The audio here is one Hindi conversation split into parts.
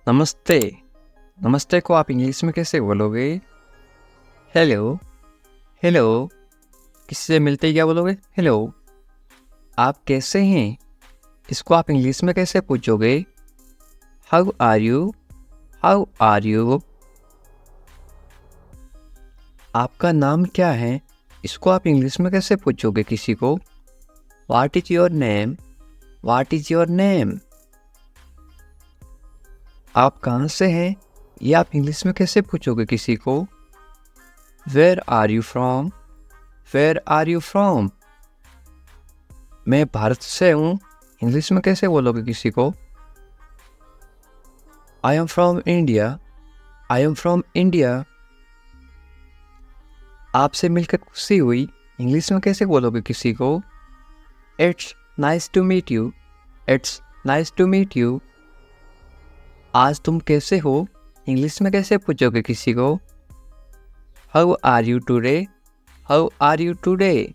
नमस्ते। नमस्ते को आप इंग्लिश में कैसे बोलोगे? Hello, hello. किसी से मिलते ही क्या बोलोगे? हेलो। आप कैसे हैं? इसको आप इंग्लिश में कैसे पूछोगे? How are you? How are you? आपका नाम क्या है? इसको आप इंग्लिश में कैसे पूछोगे किसी को? What is your name? What is your name? आप कहाँ से हैं? ये आप इंग्लिश में कैसे पूछोगे किसी को? Where are you from? Where are you from? मैं भारत से हूँ। इंग्लिश में कैसे बोलोगे किसी को? I am from India. I am from India. आपसे मिलकर खुशी हुई। इंग्लिश में कैसे बोलोगे किसी को? It's nice to meet you. It's nice to meet you. आज तुम कैसे हो? इंग्लिश में कैसे पूछोगे किसी को? How are you today? How are you today?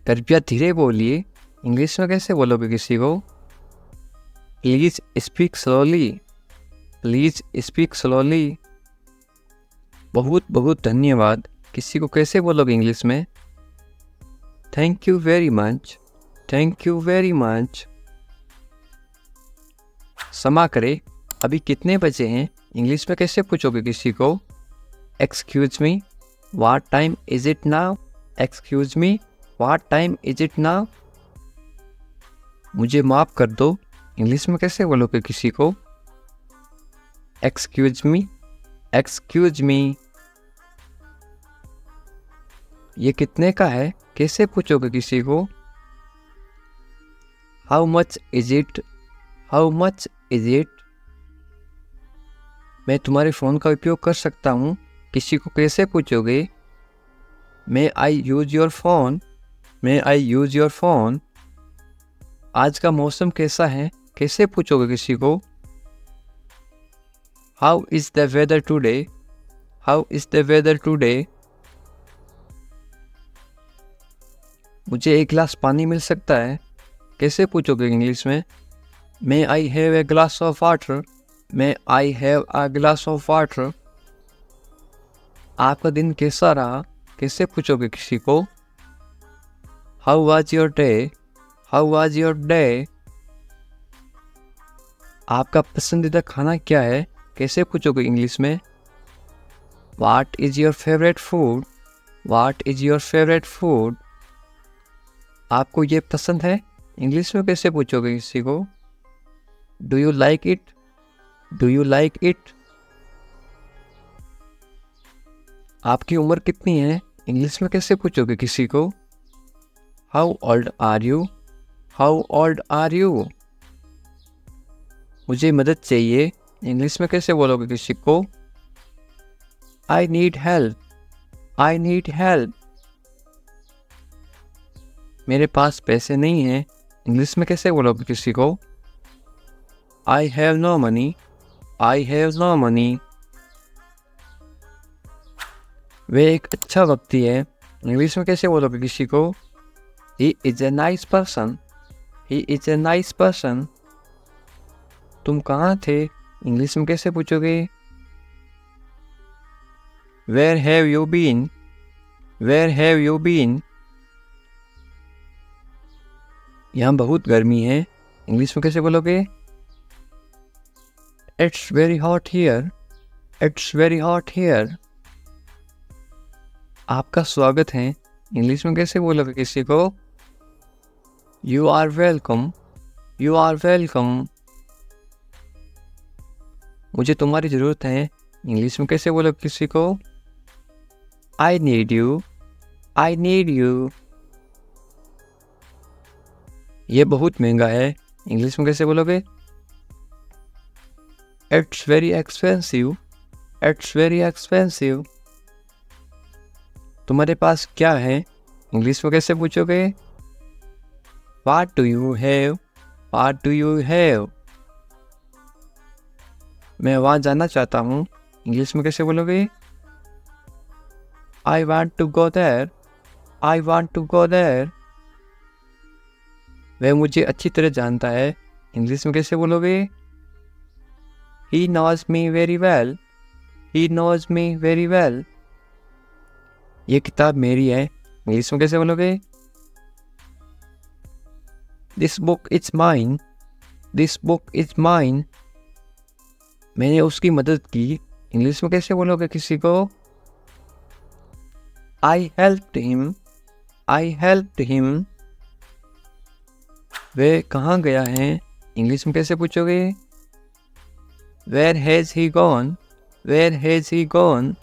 कृपया धीरे बोलिए। इंग्लिश में कैसे बोलोगे किसी को? Please speak slowly. Please speak slowly. बहुत बहुत धन्यवाद किसी को कैसे बोलोगे इंग्लिश में? Thank you very much. Thank you very much. क्षमा करें, अभी कितने बजे हैं? इंग्लिश में कैसे पूछोगे किसी को? Excuse me, what time is it now? Excuse me, what time is it now? मुझे माफ़ कर दो। इंग्लिश में कैसे बोलोगे किसी को? Excuse me, excuse me. ये कितने का है? कैसे पूछोगे किसी को? How much is it? How much is it? मैं तुम्हारे फ़ोन का उपयोग कर सकता हूँ। किसी को कैसे पूछोगे? May I use your phone? May I use your phone? आज का मौसम कैसा है? कैसे पूछोगे किसी को? How is the weather today? How is the weather today? मुझे एक गिलास पानी मिल सकता है? कैसे पूछोगे इंग्लिश में? May I have a glass of water? May I have a glass of water? आपका दिन कैसा रहा? कैसे पूछोगे किसी को? How was your day? How was your day? आपका पसंदीदा खाना क्या है? कैसे पूछोगे इंग्लिश में? What is your favourite food? What is your favourite food? आपको ये पसंद है? इंग्लिश में कैसे पूछोगे किसी को? Do you like it? Do you like it? आपकी उम्र कितनी है? इंग्लिश में कैसे पूछोगे किसी को? How old are you? How old are you? मुझे मदद चाहिए। इंग्लिश में कैसे बोलोगे किसी को? I need help. I need help. मेरे पास पैसे नहीं हैं। इंग्लिश में कैसे बोलोगे किसी को? I have no money. I have no money. वे एक अच्छा व्यक्ति है। इंग्लिश में कैसे बोलोगे किसी को? He is a nice person. He is a nice person. तुम कहाँ थे? इंग्लिश में कैसे पूछोगे? Where have you been? Where have you been? यहाँ बहुत गर्मी है। इंग्लिश में कैसे बोलोगे? It's very hot here. It's very hot here. आपका स्वागत है। इंग्लिश में कैसे बोलोगे किसी को? You are welcome. You are welcome. मुझे तुम्हारी ज़रूरत है। इंग्लिश में कैसे बोलोगे किसी को? I need you. I need you. ये बहुत महंगा है। इंग्लिश में कैसे बोलोगे? It's very expensive. It's very expensive. तुम्हारे पास क्या है? इंग्लिश में कैसे पूछोगे? What do you have? What do you have? मैं वहाँ जाना चाहता हूँ। इंग्लिश में कैसे बोलोगे? I want to go there. I want to go there. वह मुझे अच्छी तरह जानता है। इंग्लिश में कैसे बोलोगे? He knows me very well. He knows me very well. ये किताब मेरी है, इंग्लिश में कैसे बोलोगे? This book is mine. This book is mine. मैंने उसकी मदद की, इंग्लिश में कैसे बोलोगे किसी को? I helped him. I helped him. वे कहाँ गया है, इंग्लिश में कैसे पूछोगे? Where has he gone? Where has he gone?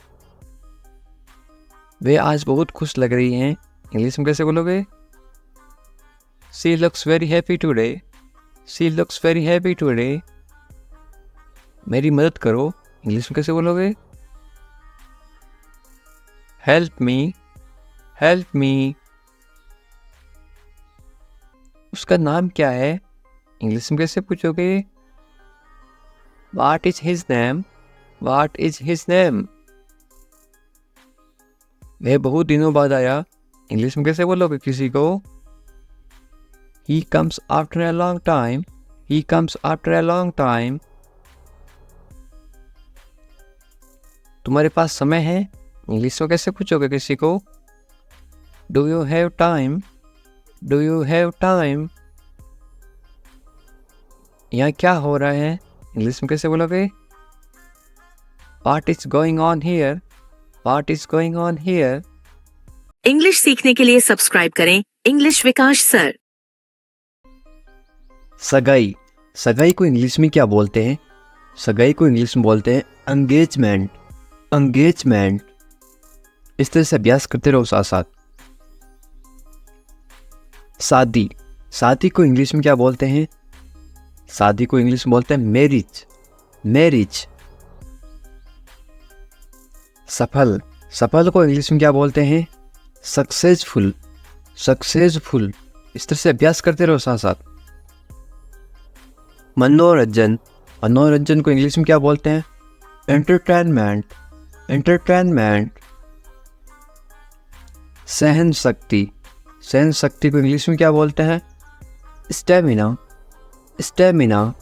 वे आज बहुत खुश लग रही हैं, इंग्लिश में कैसे बोलोगे? She looks very happy today. She looks very happy today. मेरी मदद करो, इंग्लिश में कैसे बोलोगे? Help me. Help me. उसका नाम क्या है, इंग्लिश में कैसे पूछोगे? What is his name? What is his name? वह बहुत दिनों बाद आया, इंग्लिश में कैसे बोलोगे किसी को? He comes after a long time. He comes after a long time. तुम्हारे पास समय है, इंग्लिश में कैसे पूछोगे किसी को? Do you have time? Do you have time? यहाँ क्या हो रहा है, इंग्लिश में कैसे बोलोगे? What is going on here? What is going on here? English सीखने के लिए सब्सक्राइब करें इंग्लिश विकास सर। सगाई, सगाई को इंग्लिश में क्या बोलते हैं? सगाई को इंग्लिश में बोलते हैं एंगेजमेंट। एंगेजमेंट। इस तरह से अभ्यास करते रहो साथ साथ। शादी, शादी को इंग्लिश में क्या बोलते हैं? शादी को इंग्लिश में बोलते हैं मैरिज। मैरिज। सफल, सफल को इंग्लिश में क्या बोलते हैं? सक्सेसफुल। सक्सेसफुल। इस तरह से अभ्यास करते रहो साथ साथ। मनोरंजन, मनोरंजन को इंग्लिश में क्या बोलते हैं? एंटरटेनमेंट। एंटरटेनमेंट। सहन शक्ति, सहन शक्ति को इंग्लिश में क्या बोलते हैं? स्टेमिना। स्टेमिना।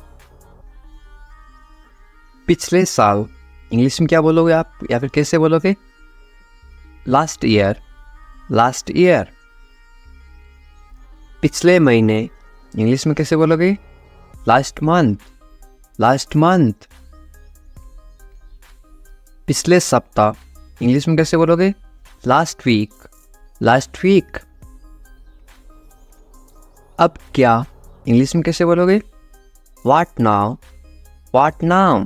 पिछले साल, इंग्लिश में क्या बोलोगे आप, या फिर कैसे बोलोगे? Last year. Last year. पिछले महीने, इंग्लिश में कैसे बोलोगे? Last month. Last month. पिछले सप्ताह, इंग्लिश में कैसे बोलोगे? Last week. Last week. अब क्या, इंग्लिश में कैसे बोलोगे? What now. What now.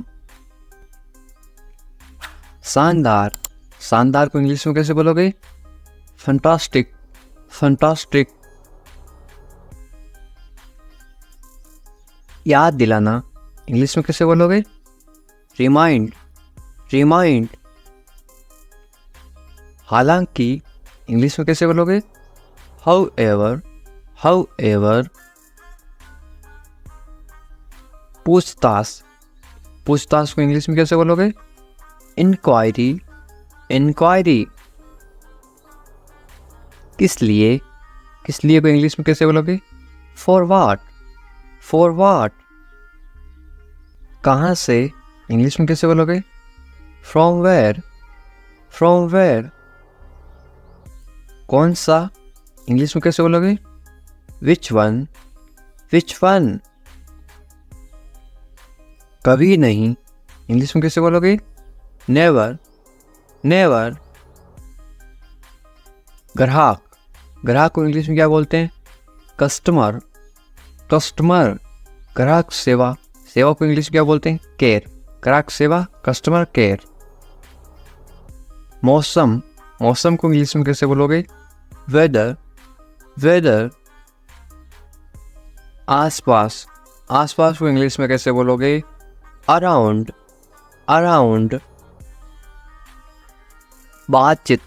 शानदार, शानदार को इंग्लिश में कैसे बोलोगे? फैंटास्टिक। फैंटास्टिक। याद दिलाना, इंग्लिश में कैसे बोलोगे? रिमाइंड। रिमाइंड। हालांकि, इंग्लिश में कैसे बोलोगे? However. However. पूछताछ, पूछताछ को इंग्लिश में कैसे बोलोगे? इंक्वायरी। इंक्वायरी। किस लिए, किस लिए को इंग्लिश में कैसे बोलोगे? For what. For what. कहाँ से, इंग्लिश में कैसे बोलोगे? From where. From where. कौन सा, इंग्लिश में कैसे बोलोगे? Which one. Which one. कभी नहीं, इंग्लिश में कैसे बोलोगे? नेवर। नेवर। ग्राहक, ग्राहक को इंग्लिश में क्या बोलते हैं? कस्टमर। कस्टमर। ग्राहक सेवा, सेवा को इंग्लिश में क्या बोलते हैं? केयर। ग्राहक सेवा, कस्टमर केयर। मौसम, मौसम को इंग्लिश में कैसे बोलोगे? वेदर। वेदर। आसपास, आसपास को इंग्लिश में कैसे बोलोगे? अराउंड। अराउंड। बातचीत,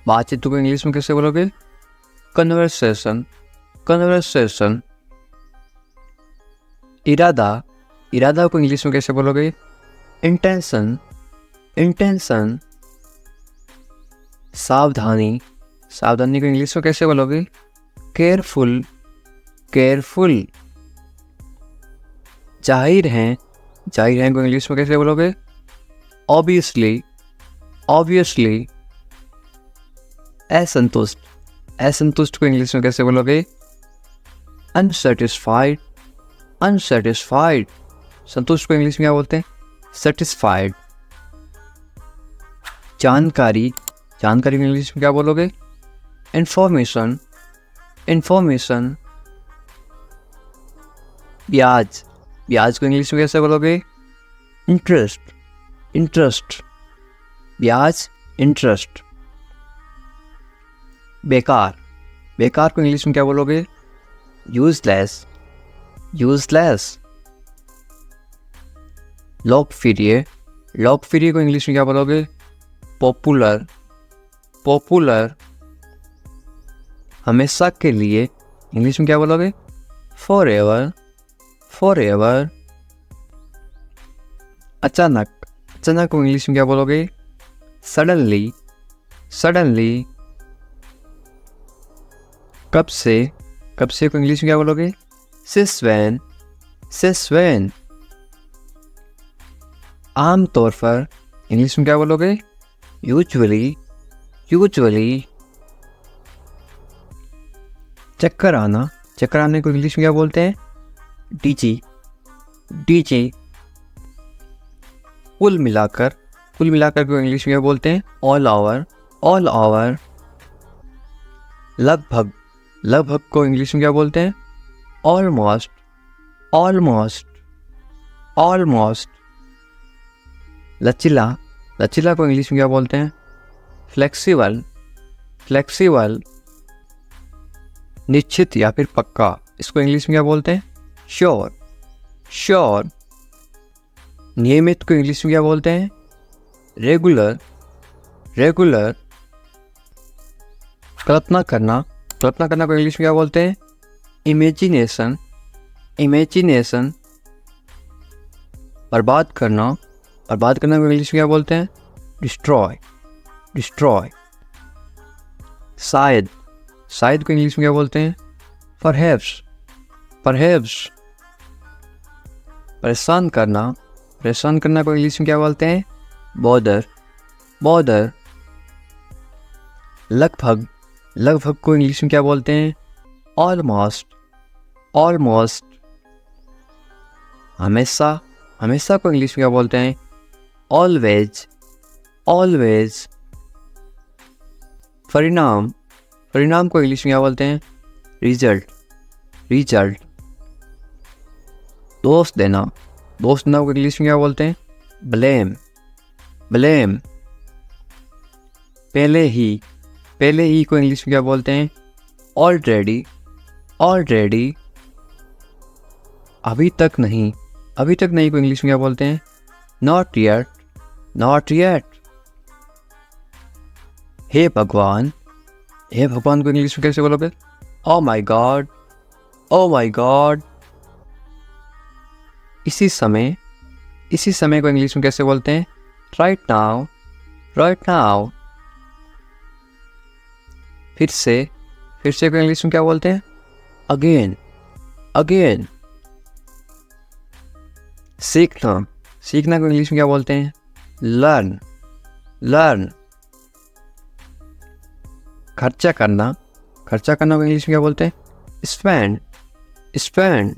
बातचीत को इंग्लिश में कैसे बोलोगे? कन्वर्सेशन। कन्वर्सेशन। इरादा, इरादा को इंग्लिश में कैसे बोलोगे? इंटेंशन। इंटेंशन। सावधानी, सावधानी को इंग्लिश में कैसे बोलोगे? केयरफुल। केयरफुल। जाहिर है, जाहिर है को इंग्लिश में कैसे बोलोगे? Obviously, obviously. असंतुष्ट, असंतुष्ट को इंग्लिश में कैसे बोलोगे? Unsatisfied, unsatisfied. संतुष्ट को इंग्लिश में क्या बोलते हैं? सेटिस्फाइड। जानकारी, जानकारी को इंग्लिश में क्या बोलोगे? Information, information. ब्याज, ब्याज को इंग्लिश में कैसे बोलोगे? Interest, interest. ब्याज, इंटरेस्ट। बेकार, बेकार को इंग्लिश में क्या बोलोगे? Useless, useless. लोकप्रिय, लोकप्रिय को इंग्लिश में क्या बोलोगे? Popular, popular. हमेशा के लिए इंग्लिश में क्या बोलोगे? Forever, forever. अचानक, अचानक को इंग्लिश में क्या बोलोगे? Suddenly, suddenly. कब से, कब से को इंग्लिश में क्या बोलोगे? Since when, since when. आमतौर पर इंग्लिश में क्या बोलोगे? Usually, usually. चक्कर आना, चक्कर आने को इंग्लिश में क्या बोलते हैं? DG, DG. कुल मिलाकर, कुल मिलाकर को इंग्लिश में क्या बोलते हैं? All over, all over. लगभग, लगभग को इंग्लिश में क्या बोलते हैं? Almost, almost, almost. लचीला, लचीला को इंग्लिश में क्या बोलते हैं? Flexible, flexible. निश्चित या फिर पक्का, इसको इंग्लिश में क्या बोलते हैं? Sure, sure. नियमित को इंग्लिश में क्या बोलते हैं? Regular, regular. कल्पना करना, कल्पना करना को इंग्लिश में क्या बोलते हैं? Imagination, imagination. बर्बाद करना, बर्बाद करना को इंग्लिश में क्या बोलते हैं? Destroy, destroy. शायद, शायद को इंग्लिश में क्या बोलते हैं? Perhaps, perhaps. परेशान करना, परेशान करना को इंग्लिश में क्या बोलते हैं? Bother, bother. लगभग, लगभग को इंग्लिश में क्या बोलते हैं? Almost, almost. हमेशा, हमेशा को इंग्लिश में क्या बोलते हैं? Always, always. परिणाम, परिणाम को इंग्लिश में क्या बोलते हैं? Result, result. दोष देना, दोष देना को इंग्लिश में क्या बोलते हैं? Blame, blame. पहले ही, पहले ही को इंग्लिश में क्या बोलते हैं? Already, already. अभी तक नहीं, अभी तक नहीं को इंग्लिश में क्या बोलते हैं? Not yet, not yet. हे भगवान, हे भगवान को इंग्लिश में कैसे बोलोगे? Oh my God, oh my God. इसी समय, इसी समय को इंग्लिश में कैसे बोलते हैं? Right now, right now. फिर से, फिर से को इंग्लिश में क्या बोलते हैं? Again, again. सीखना, सीखना को इंग्लिश में क्या बोलते हैं? Learn, learn. खर्चा करना, खर्चा करना को इंग्लिश में क्या बोलते हैं? Spend, spend.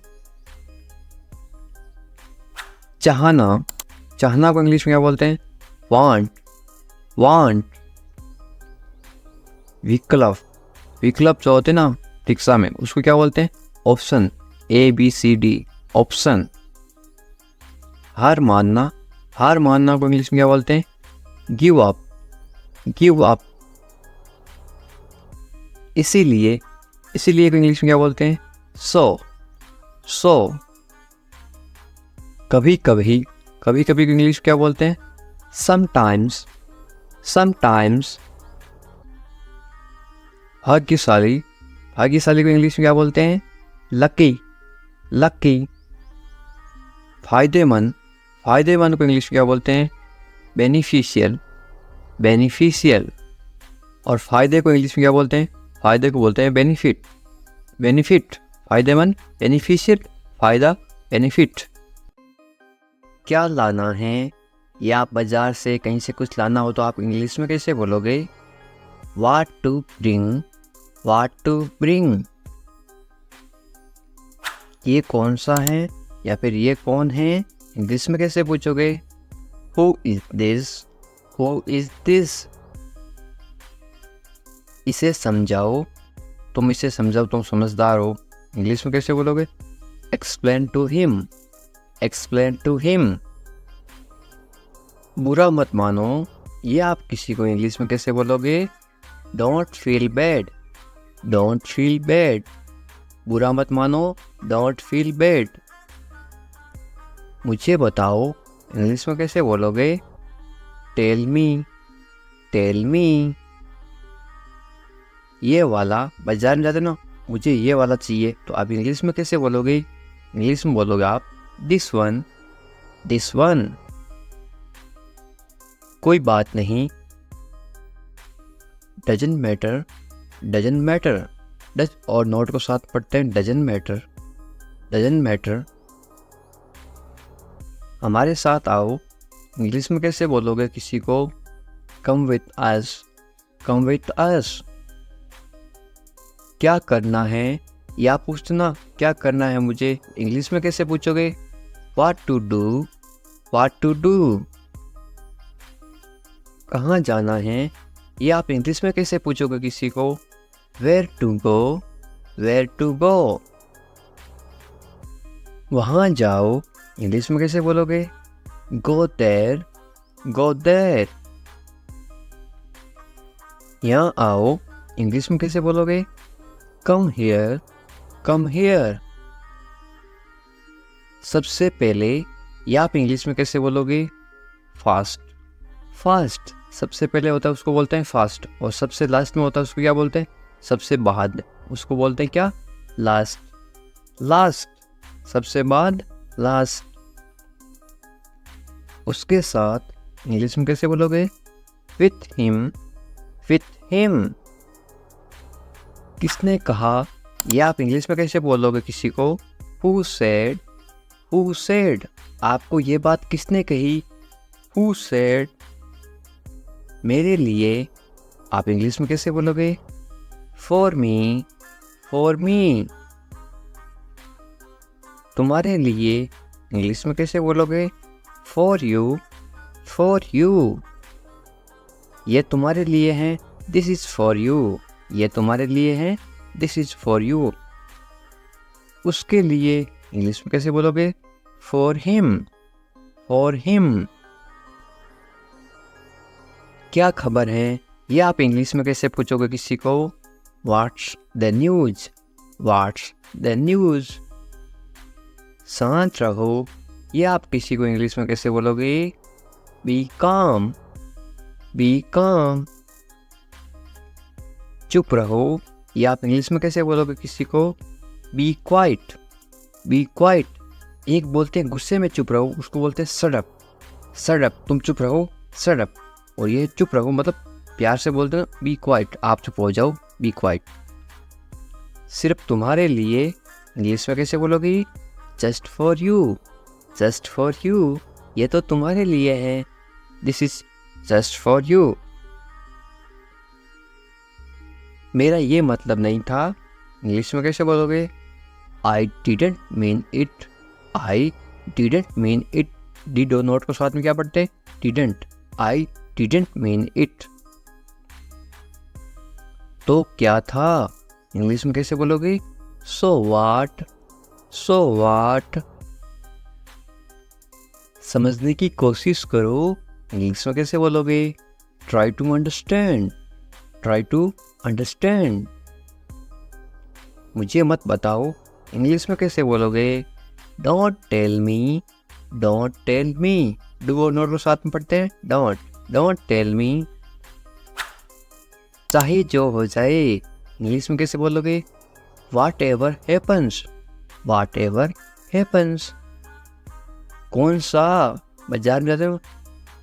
चाहना, चाहना को इंग्लिश में क्या बोलते हैं? Want, want. विकल्प, विकल्प जो होते हैं ना रिक्शा में, उसको क्या बोलते हैं? Option, ABCD, option. हार मानना, हार मानना को इंग्लिश में क्या बोलते हैं? Give up, give up. इसीलिए, इसीलिए को इंग्लिश में क्या बोलते हैं? सो, सो। कभी कभी, कभी कभी को इंग्लिश में क्या बोलते हैं? Sometimes, sometimes. भाग्यशाली, भाग्यशाली को इंग्लिश में क्या बोलते हैं? Lucky, lucky. फायदेमंद, फायदेमंद को इंग्लिश में क्या बोलते हैं? Beneficial, beneficial. और फायदे को इंग्लिश में क्या बोलते हैं? फायदे को बोलते हैं बेनिफिट, बेनिफिट। फायदेमंद, बेनिफिशियल, फायदा, बेनिफिट। क्या लाना है, या आप बाजार से कहीं से कुछ लाना हो तो आप इंग्लिश में कैसे बोलोगे? What to bring, what to bring. ये कौन सा है या फिर ये कौन है, इंग्लिश में कैसे पूछोगे? Who is this, who is this. इसे समझाओ, तुम इसे समझाओ, तुम समझदार हो, इंग्लिश में कैसे बोलोगे? Explain to him, explain to him. बुरा मत मानो, ये आप किसी को इंग्लिश में कैसे बोलोगे? Don't feel bad, don't feel bad. बुरा मत मानो, डोंट फील बैड। मुझे बताओ, इंग्लिश में कैसे बोलोगे? Tell me, tell me. ये वाला, बाजार में जाते ना, मुझे ये वाला चाहिए, तो आप इंग्लिश में कैसे बोलोगे? इंग्लिश में बोलोगे आप दिस वन, दिस वन। कोई बात नहीं, doesn't matter, doesn't matter. Does और नॉट को साथ पढ़ते हैं, डजंट मैटर, डजंट मैटर। हमारे साथ आओ, इंग्लिश में कैसे बोलोगे किसी को? Come with us, come with us. क्या करना है, या पूछना क्या करना है मुझे, इंग्लिश में कैसे पूछोगे? What to do, what to do. कहाँ जाना है, ये आप इंग्लिश में कैसे पूछोगे किसी को? Where to go, where to go. वहाँ जाओ, इंग्लिश में कैसे बोलोगे? Go there, go there. यहाँ आओ, इंग्लिश में कैसे बोलोगे? Come here, come here. सबसे पहले, या आप इंग्लिश में कैसे बोलोगे? Fast, fast. सबसे पहले होता है उसको बोलते हैं फास्ट, और सबसे लास्ट में होता है उसको क्या बोलते हैं? सबसे बाद, उसको बोलते हैं क्या? Last, last. सबसे बाद, लास्ट। उसके साथ इंग्लिश में कैसे बोलोगे? With him, with him. किसने कहा, या आप इंग्लिश में कैसे बोलोगे किसी को? Who said, who said. आपको ये बात किसने कही? Who said. मेरे लिए, आप इंग्लिश में कैसे बोलोगे? For me, for me. तुम्हारे लिए, इंग्लिश में कैसे बोलोगे? For you, for you. ये तुम्हारे लिए है, दिस इज फॉर यू। ये तुम्हारे लिए है, दिस इज फॉर यू। उसके लिए, इंग्लिश में कैसे बोलोगे? For him, for him. क्या खबर है, ये आप इंग्लिश में कैसे पूछोगे किसी को? What's the news, what's the news. शांत रहो, ये आप किसी को इंग्लिश में कैसे बोलोगे? बी काम, बी काम। चुप रहो, ये आप इंग्लिश में कैसे बोलोगे किसी को? Be quiet, be quiet. एक बोलते हैं गुस्से में चुप रहो, उसको बोलते हैं शट अप, शट अप। तुम चुप रहो, शट अप। और ये चुप रहो मतलब प्यार से बोलते हैं बी क्वाइट, आप चुप हो जाओ, बी क्वाइट। सिर्फ तुम्हारे लिए, इंग्लिश में कैसे बोलोगे? Just for you, just for you. ये तो तुम्हारे लिए है, this is just for you. मेरा ये मतलब नहीं था, इंग्लिश में कैसे बोलोगे? I didn't mean it, I didn't mean it. Did और नॉट को साथ में क्या पढ़ते? Didn't. I didn't mean it. तो क्या था, इंग्लिश में कैसे बोलोगे? So what, so what. समझने की कोशिश करो, इंग्लिश में कैसे बोलोगे? Try to understand, try to understand. मुझे मत बताओ, इंग्लिश में कैसे बोलोगे? Don't tell me, don't tell me. Do और नॉट को साथ में पढ़ते हैं, डोंट, डोंट टेल मी। चाहे जो हो जाए, इंग्लिश में कैसे बोलोगे? What ever happens, what ever happens. कौन सा, बाजार में जाते हो,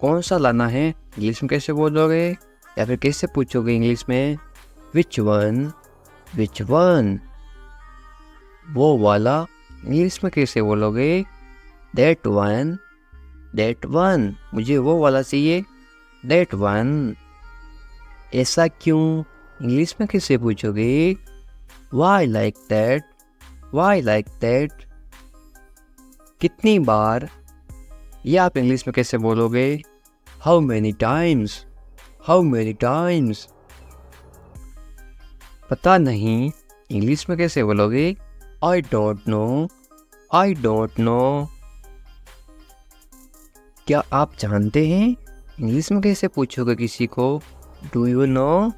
कौन सा लाना है, इंग्लिश में कैसे बोलोगे? या फिर कैसे पूछोगे इंग्लिश में? विच वन, विच वन। वो वाला, इंग्लिश में कैसे बोलोगे? दैट वन, दैट वन, मुझे वो वाला चाहिए, दैट वन। ऐसा क्यों, इंग्लिश में कैसे पूछोगे? Why like that, why like that. कितनी बार, ये आप इंग्लिश में कैसे बोलोगे? How many times, how many times. पता नहीं, इंग्लिश में कैसे बोलोगे? I don't know, I don't know. क्या आप जानते हैं, इंग्लिश में कैसे पूछोगे किसी को? Do you no,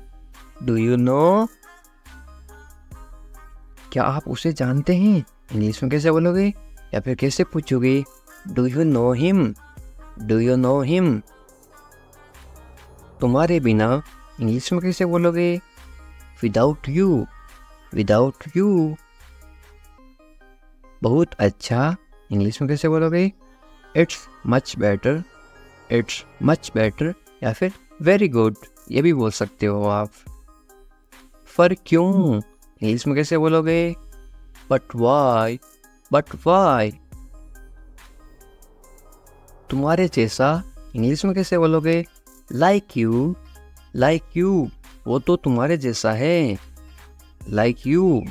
do you no. क्या आप उसे जानते हैं, इंग्लिश में कैसे बोलोगे? या फिर कैसे पूछोगे? Do you know him, do you know him. तुम्हारे बिना, इंग्लिश में कैसे बोलोगे? Without you, without you. बहुत अच्छा, इंग्लिश में कैसे बोलोगे? It's much better, it's much better. या फिर वेरी गुड, ये भी बोल सकते हो आप। पर क्यों, इंग्लिश में कैसे बोलोगे? But why, but Y. तुम्हारे जैसा, इंग्लिश में कैसे बोलोगे? Like you, like you. वो तो तुम्हारे जैसा है, लाइक यू।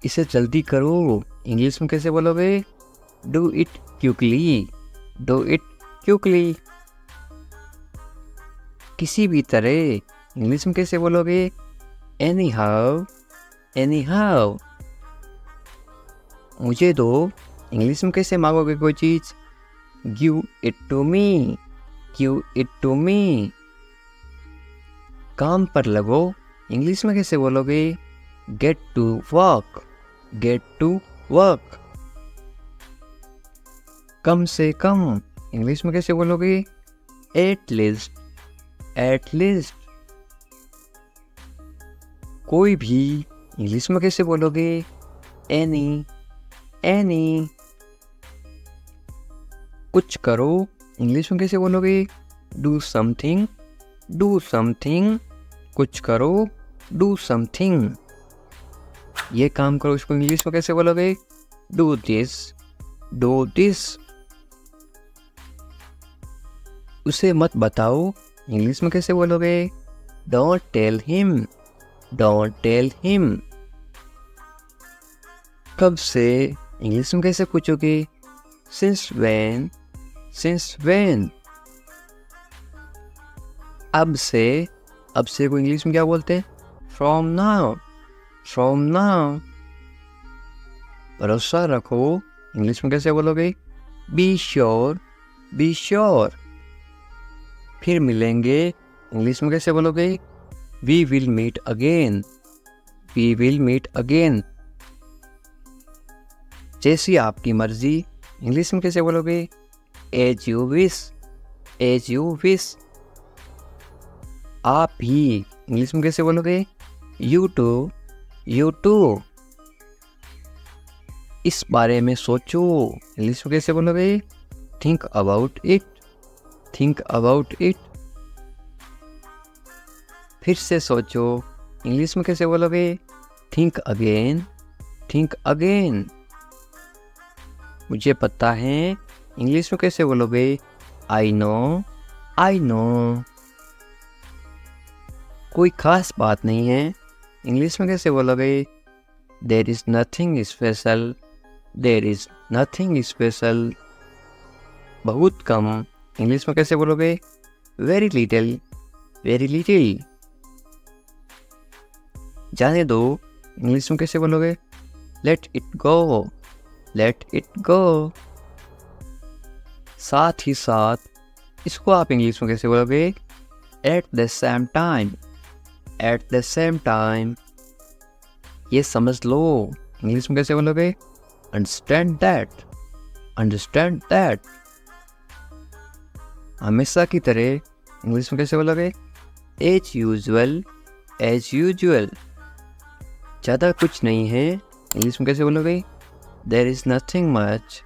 इसे जल्दी करो, इंग्लिश में कैसे बोलोगे? Do it quickly, do it quickly. किसी भी तरह, इंग्लिश में कैसे बोलोगे? Anyhow, anyhow. मुझे दो, इंग्लिश में कैसे मांगोगे कोई चीज़? Give it to me, give it to me. काम पर लगो, इंग्लिश में कैसे बोलोगे? Get to work, get to work. कम से कम, इंग्लिश में कैसे बोलोगे? At least, at least. कोई भी, इंग्लिश में कैसे बोलोगे? Any, any. कुछ करो, इंग्लिश में कैसे बोलोगे? Do something, do something. कुछ करो, डू समथिंग। ये काम करो, इसको इंग्लिश में कैसे बोलोगे? Do this, do this. उसे मत बताओ, इंग्लिश में कैसे बोलोगे? Don't tell him, don't tell him. कब से, इंग्लिश में कैसे पूछोगे? Since when, since when. अब से, अब से को इंग्लिश में क्या बोलते हैं? From now, from now. भरोसा रखो, इंग्लिश में कैसे बोलोगे? Be sure, be sure. फिर मिलेंगे, इंग्लिश में कैसे बोलोगे? We will meet again, we will meet again. जैसी आपकी मर्जी, इंग्लिश में कैसे बोलोगे? As you wish, as you wish. आप ही, इंग्लिश में कैसे बोलोगे? You too, you too. इस बारे में सोचो, इंग्लिश में कैसे बोलोगे? Think about it, think about it. फिर से सोचो, इंग्लिश में कैसे बोलोगे? Think again, think again. मुझे पता है, इंग्लिश में कैसे बोलोगे? I know, I know. कोई खास बात नहीं है, इंग्लिश में कैसे बोलोगे? There is nothing special, there is nothing special. बहुत कम, इंग्लिश में कैसे बोलोगे? Very little, very little. जाने दो, इंग्लिश में कैसे बोलोगे? Let it go, let it go. साथ ही साथ, इसको आप इंग्लिश में कैसे बोलोगे? Eight the same time, at the same time. ये समझ लो, इंग्लिश में कैसे बोलोगे? Understand that, understand that. हमेशा की तरह, इंग्लिश में कैसे बोलोगे? As usual, as usual. ज़्यादा कुछ नहीं है, इंग्लिश में कैसे बोलोगे? There is nothing much,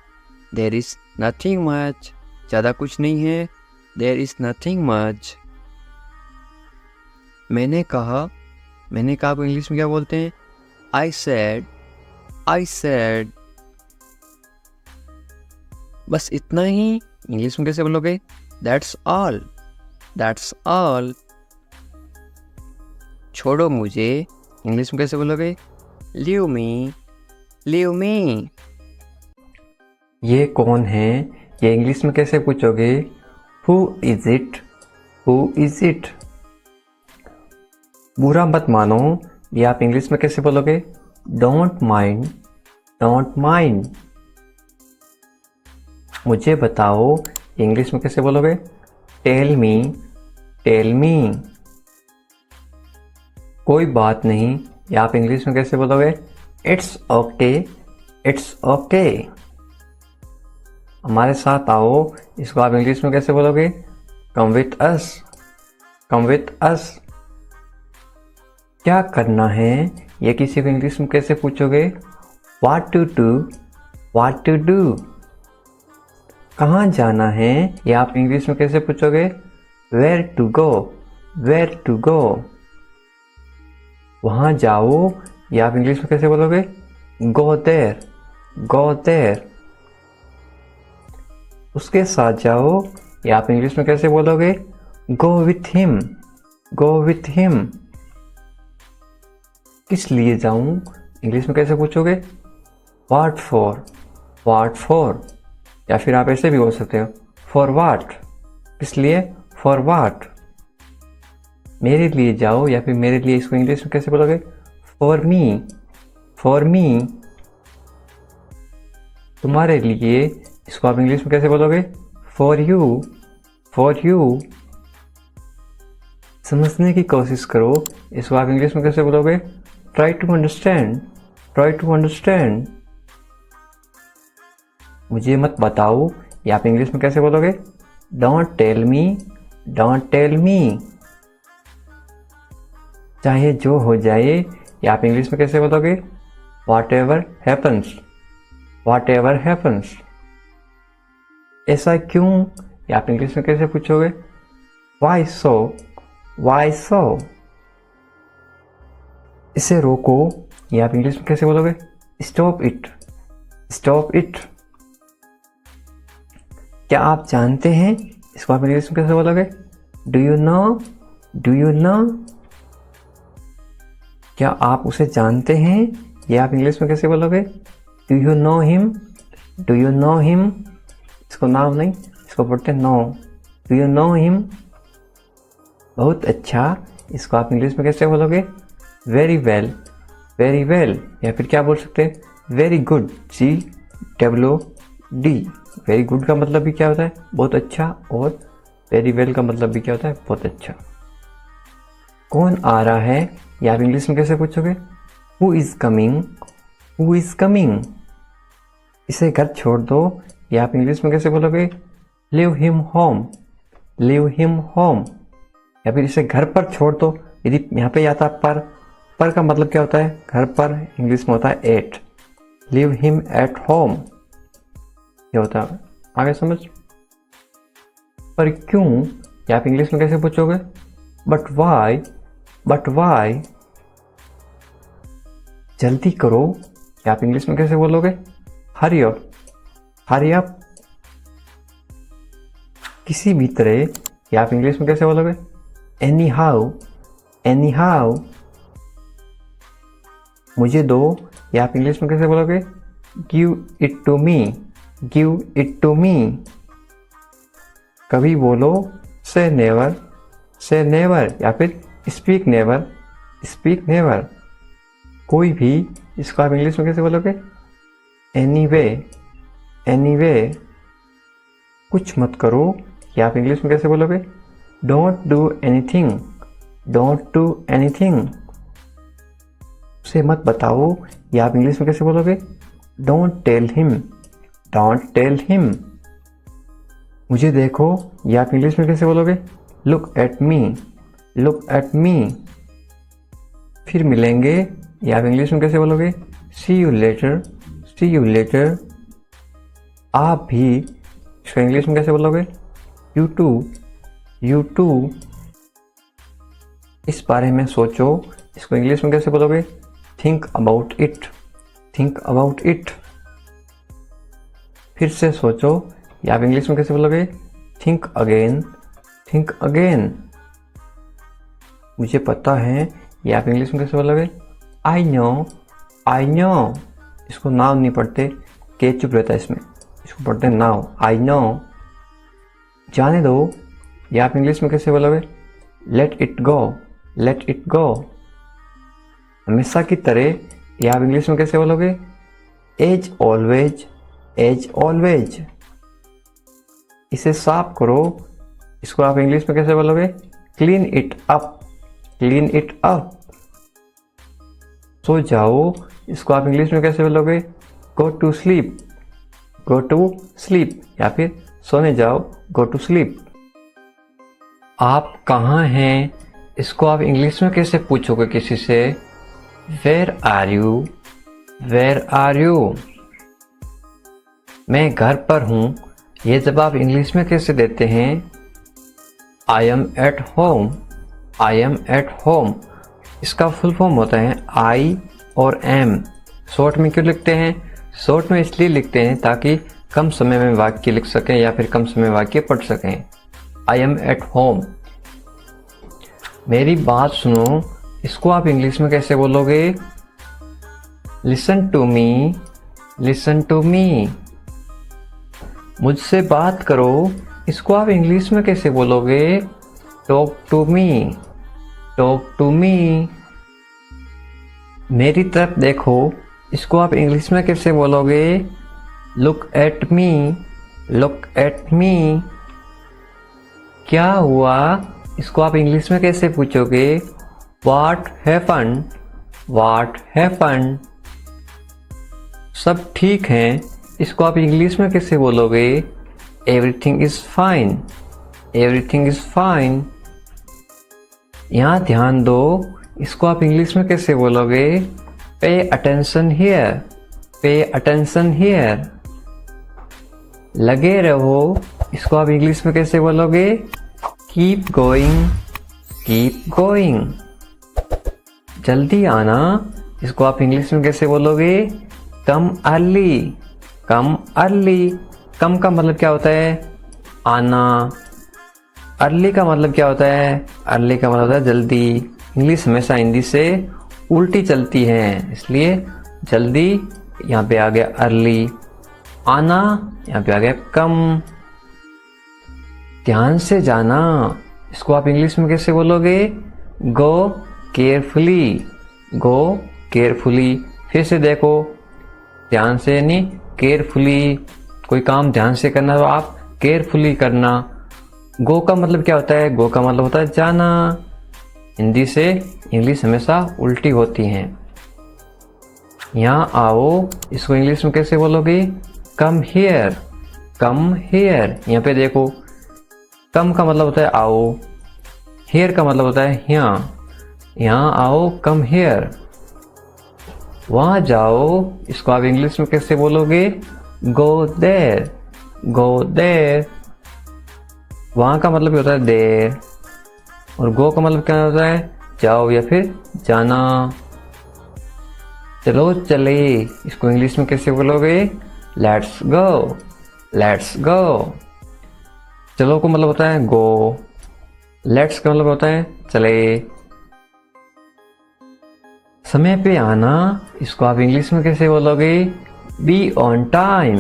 there is nothing much. ज़्यादा कुछ नहीं है, देयर इज़ नथिंग मच। मैंने कहा, मैंने कहा को इंग्लिश में क्या बोलते हैं? I said, I said. बस इतना ही इंग्लिश में कैसे बोलोगे? That's all, that's all. छोड़ो मुझे इंग्लिश में कैसे बोलोगे? Leave me, leave me. ये कौन है? ये इंग्लिश में कैसे पूछोगे? Who is it, who is it. बुरा मत मानो, ये आप इंग्लिश में कैसे बोलोगे? Don't mind, don't mind. मुझे बताओ इंग्लिश में कैसे बोलोगे? Tell me, tell me. कोई बात नहीं, ये आप इंग्लिश में कैसे बोलोगे? It's okay, it's okay. हमारे साथ आओ, इसको आप इंग्लिश में कैसे बोलोगे? Come with us, come with us. क्या करना है? ये किसी को इंग्लिश में कैसे पूछोगे? What to do, what to do. कहाँ जाना है? ये आप इंग्लिश में कैसे पूछोगे? Where to go, where to go. वहाँ जाओ, ये आप इंग्लिश में कैसे बोलोगे? Go there, go there. उसके साथ जाओ, ये आप इंग्लिश में कैसे बोलोगे? Go with him, go with him. किस लिए जाऊं? इंग्लिश में कैसे पूछोगे? What for, what for. या फिर आप ऐसे भी बोल सकते हो, फॉर व्हाट। किस लिए? For what. मेरे लिए जाओ, या फिर मेरे लिए, इसको इंग्लिश में कैसे बोलोगे? For me, for me. तुम्हारे लिए, इसको आप इंग्लिश में कैसे बोलोगे? For you, for you. समझने की कोशिश करो, इसको आप इंग्लिश में कैसे बोलोगे? Try to understand, try to understand. मुझे मत बताओ, ये आप इंग्लिश में कैसे बोलोगे? Don't tell me, don't tell me. चाहे जो हो जाए, ये आप इंग्लिश में कैसे बोलोगे? What ever happens, what ever happens. ऐसा क्यों? ये आप इंग्लिश में कैसे पूछोगे? वाई सो, वाई सो। इसे रोको, ये आप इंग्लिश में कैसे बोलोगे? Stop it, stop it. क्या आप जानते हैं? इसको आप इंग्लिश में कैसे बोलोगे? Do you no, do you no. क्या आप उसे जानते हैं? ये आप इंग्लिश में कैसे बोलोगे? Do you know him, do you know him. इसको नाम नहीं, इसको बोलते हैं know. Do you know him. बहुत अच्छा, इसको आप इंग्लिश में कैसे बोलोगे? Very well, very well. या फिर क्या बोल सकते हैं? Very good, GWD। Very good का मतलब भी क्या होता है? बहुत अच्छा। और वेरी वेल का मतलब भी क्या होता है? बहुत अच्छा। कौन आ रहा है? या आप इंग्लिश में कैसे पूछोगे? Who is coming, who is coming. इसे घर छोड़ दो, या आप इंग्लिश में कैसे बोलोगे? Leave him home, leave him home. या फिर इसे घर पर छोड़ दो, यदि यहाँ पे आता पर का मतलब क्या होता है? घर पर इंग्लिश में होता है at. Leave him at home, ये होता है। आगे समझ? पर क्यों? या आप इंग्लिश में कैसे पूछोगे? But why, but why. जल्दी करो, या आप इंग्लिश में कैसे बोलोगे? Hurry up, hurry up. किसी भी तरह, या आप इंग्लिश में कैसे बोलोगे? Anyhow, anyhow. मुझे दो, या आप इंग्लिश में कैसे बोलोगे? Give it to me, give it to me. कभी बोलो से नेवर, से नेवर। या फिर स्पीक नेवर, स्पीक नेवर। कोई भी, इसको आप इंग्लिश में कैसे बोलोगे? Anyway, anyway. कुछ मत करो, या आप इंग्लिश में कैसे बोलोगे? Don't do anything, don't do anything. उसे मत बताओ, या आप इंग्लिश में कैसे बोलोगे? Don't tell him, don't tell him. मुझे देखो, या आप इंग्लिश में कैसे बोलोगे? Look at me, look at me. फिर मिलेंगे, या आप इंग्लिश में कैसे बोलोगे? See you later, see you later. आप भी, इसको इंग्लिश में कैसे बोलोगे? You too, you too. इस बारे में सोचो, इसको इंग्लिश में कैसे बोलोगे? Think about it, think about it. फिर से सोचो, या आप इंग्लिश में कैसे बोलोगे? Think again, think again. मुझे पता है, या आप इंग्लिश में कैसे बोलोगे? I know, I know. इसको नाउ नहीं पढ़ते, के चुप रहता है इसमें, इसको पढ़ते हैं नाउ, आई नो। जाने दो, या आप इंग्लिश में कैसे बोलोगे? Let it go, let it go. हमेशा की तरह, या आप इंग्लिश में कैसे बोलोगे? As always, as always. इसे साफ करो, इसको आप इंग्लिश में कैसे बोलोगे? Clean it up, clean it up. सो जाओ, इसको आप इंग्लिश में कैसे बोलोगे? Go to sleep, go to sleep, या फिर सोने जाओ, गो टू स्लीप। आप कहाँ हैं, इसको आप इंग्लिश में कैसे पूछोगे किसी से? Where are you, where are you. मैं घर पर हूँ, ये जवाब इंग्लिश में कैसे देते हैं? आई am at home, I am at home. इसका फुल फॉर्म होता है आई और एम। शॉर्ट में क्यों लिखते हैं? शॉर्ट में इसलिए लिखते हैं ताकि कम समय में वाक्य लिख सकें या फिर कम समय में वाक्य पढ़ सकें। I am at home. मेरी बात सुनो, इसको आप इंग्लिश में कैसे बोलोगे? Listen to me, listen to me. मुझसे बात करो, इसको आप इंग्लिश में कैसे बोलोगे? Talk to me, talk to me. मेरी तरफ देखो, इसको आप इंग्लिश में कैसे बोलोगे? Look at me, look at me. क्या हुआ, इसको आप इंग्लिश में कैसे पूछोगे? What happened, what happened. सब ठीक है, इसको आप इंग्लिश में कैसे बोलोगे? Everything is fine, everything is fine. यहाँ ध्यान दो, इसको आप इंग्लिश में कैसे बोलोगे? Pay attention here, pay attention here. लगे रहो, इसको आप इंग्लिश में कैसे बोलोगे? Keep going, keep going. जल्दी आना, इसको आप इंग्लिश में कैसे बोलोगे? कम अर्ली, कम अर्ली। कम का मतलब क्या होता है? आना। अर्ली का मतलब क्या होता है? अर्ली का मतलब होता है जल्दी। इंग्लिश हमेशा हिंदी से उल्टी चलती है, इसलिए जल्दी यहाँ पे आ गया अर्ली, आना यहाँ पे आ गया कम। ध्यान से जाना, इसको आप इंग्लिश में कैसे बोलोगे? गो केयरफुली, गो केयरफुली। फिर से देखो, ध्यान से नहीं, केयरफुली। कोई काम ध्यान से करना तो आप केयरफुली करना। गो का मतलब क्या होता है? गो का मतलब होता है जाना। हिंदी से इंग्लिश हमेशा उल्टी होती हैं। यहाँ आओ, इसको इंग्लिश में कैसे बोलोगे? Come here, come here. यहाँ पे देखो, कम का मतलब होता है आओ, हियर का मतलब होता है यहाँ। यहाँ आओ, कम हियर। वहाँ जाओ, इसको आप इंग्लिश में कैसे बोलोगे? Go there, go there. वहाँ का मतलब होता है देर, और गो का मतलब क्या होता है? जाओ या फिर जाना। चलो चले, इसको इंग्लिश में कैसे बोलोगे? Let's go, let's go. चलो का मतलब होता है गो, लेट्स का मतलब होता है चले। समय पे आना, इसको आप इंग्लिश में कैसे बोलोगे? Be on time,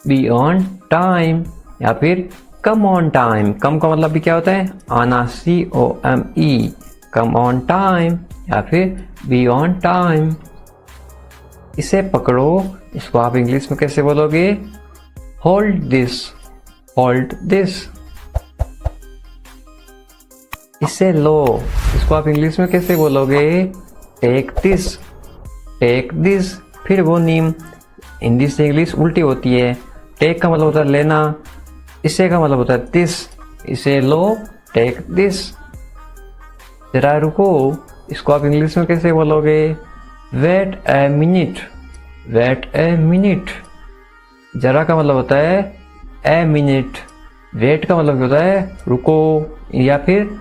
be on time, या फिर कम ऑन टाइम। कम का मतलब भी क्या होता है? आना, COME, कम ऑन टाइम, या फिर बी ऑन टाइम। इसे पकड़ो, इसको आप इंग्लिश में कैसे बोलोगे? Hold this, hold this. इसे लो, इसको आप इंग्लिश में कैसे बोलोगे? Take this, take this. फिर वो नीम, हिंदी से इंग्लिश उल्टी होती है। टेक का मतलब होता है लेना, इसे का मतलब होता है दिस। इसे लो, टेक दिस। जरा रुको, इसको आप इंग्लिश में कैसे बोलोगे? Wait a minute, wait a minute. जरा का मतलब होता है ए मिनट। वेट का मतलब होता है रुको या फिर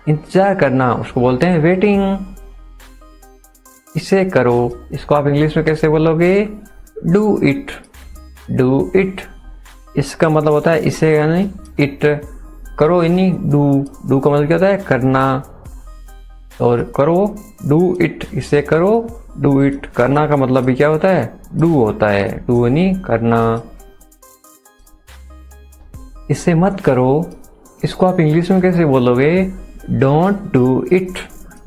इंतजार करना, उसको बोलते हैं वेटिंग। इसे करो, इसको आप इंग्लिश में कैसे बोलोगे? Do it, do it. इसका मतलब होता है इसे यानी इट, करो यानी डू, डू का मतलब क्या होता है करना, और करो डू इट, इसे करो डू इट, करना का मतलब भी क्या होता है डू होता है, डू यानी करना। इसे मत करो, इसको आप इंग्लिश में कैसे बोलोगे, don't do it,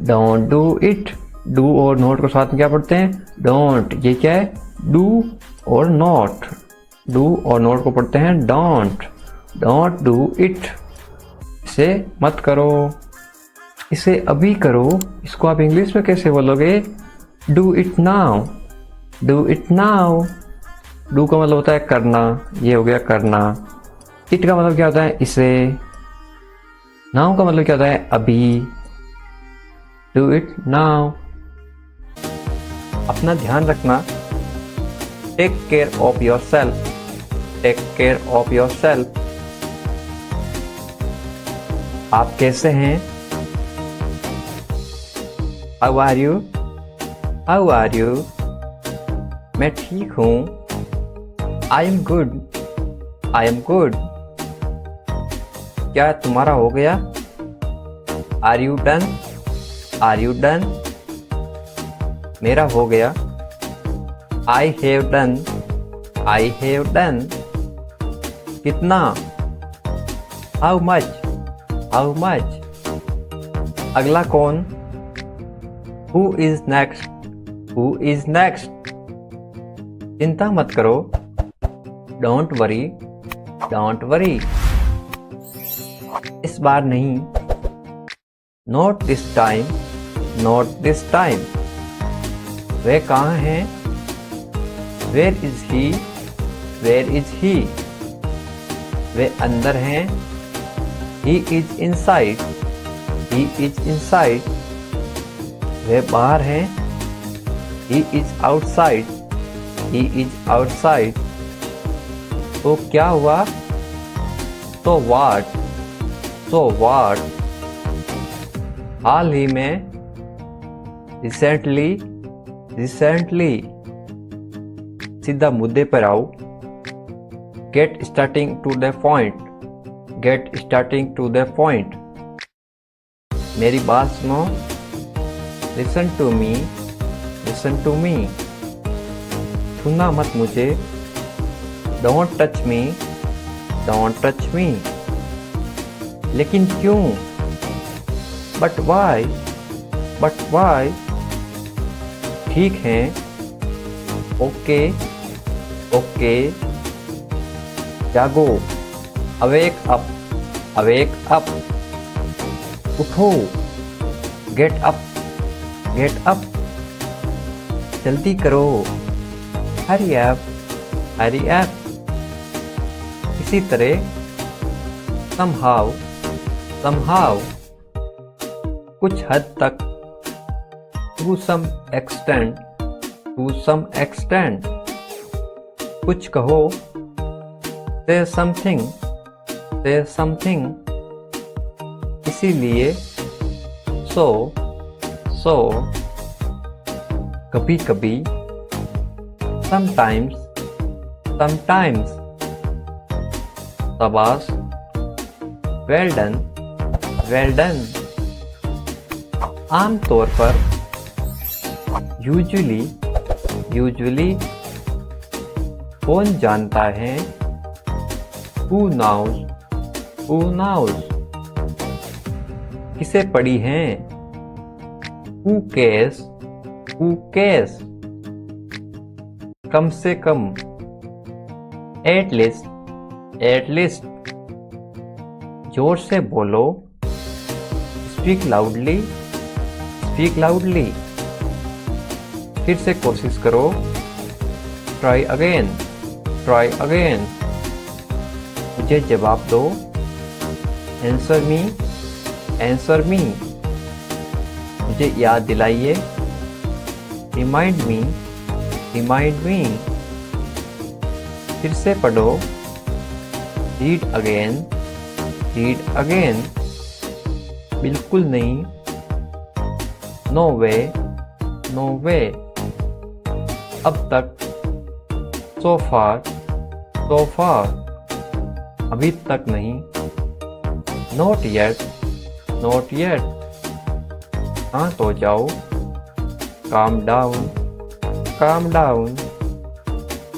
don't do it. Do और नॉट को साथ में क्या पढ़ते हैं, डोंट, ये क्या है डू और नॉट, डू और नॉट को पढ़ते हैं डोंट, डोंट डू इट, इसे मत करो। इसे अभी करो, इसको आप इंग्लिश में कैसे बोलोगे, do it now, do it now. Do का मतलब होता है करना, ये हो गया करना। इट का मतलब क्या होता है इसे, नाउ का मतलब क्या होता है अभी, डू इट नाउ। अपना ध्यान रखना, take care of yourself, take care of yourself. आप कैसे हैं, how are you, how are you. मैं ठीक हूँ, I am good, I am good. क्या तुम्हारा हो गया, are you done, are you done. मेरा हो गया, I have done, I have done. कितना, हाउ मच, हाउ मच। अगला कौन, who is next, who is next. चिंता मत करो, डोंट वरी, डोंट वरी। इस बार नहीं, not this time, not this time. वे कहाँ हैं, where is he, where is he. वे अंदर हैं, he is inside, he is inside. वे बाहर हैं, he is outside, he is outside. तो क्या हुआ, तो व्हाट, तो व्हाट। हाल ही में, रिसेंटली, रिसेंटली। सीधा मुद्दे पर आओ, get starting to the point, get starting to the point. मेरी बात सुनो, listen to me, listen to me. छूना मत मुझे, don't touch me, don't touch me. लेकिन क्यों, बट वाई, बट वाई। ठीक है, ओके, ओके। जागो, अवेक अप, अवेक अप। उठो, गेट अप, गेट अप। जल्दी करो, हरी अप, हरी अप। इसी तरह, somehow, somehow। कुछ हद तक, to some extent, to some extent। कुछ कहो, say something, say something। इसीलिए, so, so। कभी कभी, sometimes, sometimes। शाबाश, well done, well done। आमतौर पर, यूजुअली, यूजुअली। कौन जानता है, हु नाउज, हु नाउज। किसे पढ़ी हैं, हु केयर्स, हु केयर्स। कम से कम, एट लीस्ट, एट लीस्ट। जोर से बोलो, स्पीक लाउडली, स्पीक लाउडली। फिर से कोशिश करो, ट्राई अगेन, ट्राई अगेन। मुझे जवाब दो, आंसर मी, आंसर मी। मुझे याद दिलाइए, रिमाइंड मी, रिमाइंड मी। फिर से पढ़ो, रीड अगेन, रीड अगेन। बिल्कुल नहीं, नो वे, नो वे। अब तक, so far, so far। अभी तक नहीं, नॉट येट, नॉट येट। शांत हो जाओ, काम डाउन, काम डाउन।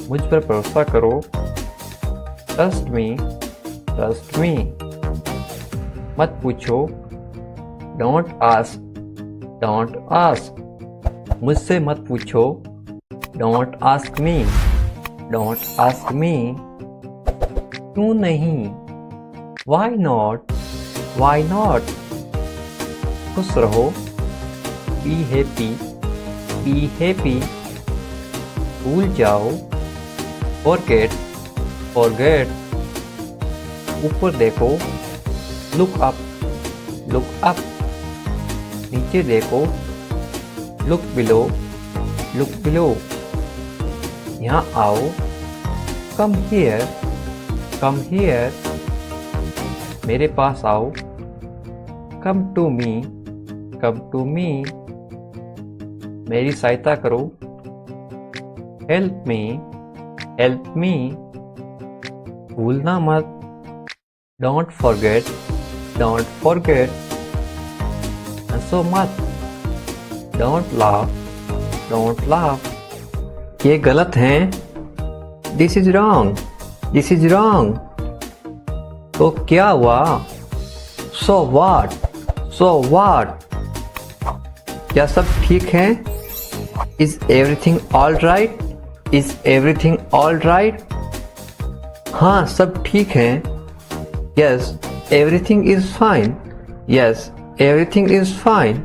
मुझ पर भरोसा करो, ट्रस्ट मी, ट्रस्ट मी। मत पूछो, डोंट आस्क, डोंट आस्क। मुझसे मत पूछो, don't ask me, don't ask me. क्यों नहीं, वाई नॉट, वाई नॉट। खुश रहो, बी हैप्पी, बी हैप्पी। भूल जाओ, फॉरगेट, फॉरगेट। ऊपर देखो, लुक अप, लुक अप। नीचे देखो, लुक बिलो, लुक बिलो। यहाँ आओ, कम हियर, कम हियर। मेरे पास आओ, come to me, come to me. मेरी सहायता करो, हेल्प मी, हेल्प मी। भूलना मत, डोंट फॉरगेट, डोंट फॉरगेट। हंसो मत, डोंट लाफ, डोंट लाफ। ये गलत है, this is wrong, this is wrong. तो क्या हुआ, सो व्हाट, सो व्हाट। क्या सब ठीक है, is everything all right, is everything all right. हाँ सब ठीक है, yes everything is fine, yes everything is fine.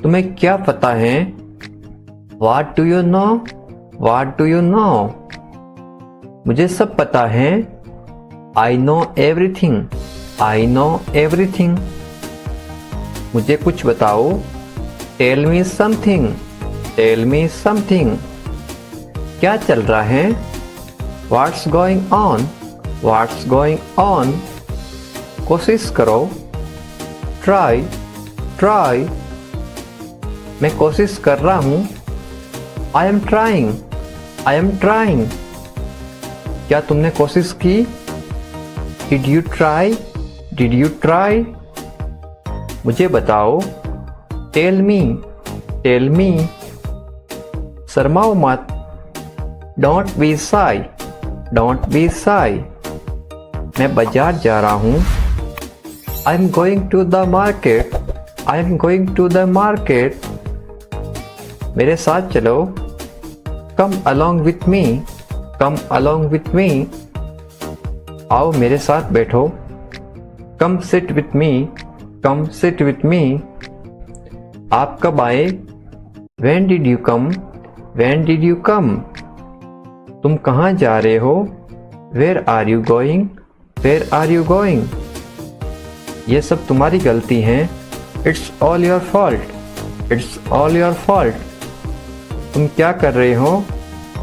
तुम्हें क्या पता है, what do you know, what do you know. मुझे सब पता है, I know everything, I know everything. मुझे कुछ बताओ, tell me something, tell me something. क्या चल रहा है, what's going on, what's going on. कोशिश करो, ट्राई, ट्राई। मैं कोशिश कर रहा हूँ, I am trying, I am trying. क्या तुमने कोशिश की, did you try, did you try. मुझे बताओ, टेल मी, टेल मी। शर्माओ मत, don't be shy, don't be shy. मैं बाजार जा रहा हूँ, I am going to the market, I am going to the market. मेरे साथ चलो, come along with me, come along with me. आओ मेरे साथ बैठो, come sit with me, come sit with मी। आप कब आए, When did you come, when did you come। तुम कहाँ जा रहे हो, Where are you going, Where are you going। ये सब तुम्हारी गलती है, It's all your fault, It's all your fault। तुम क्या कर रहे हो,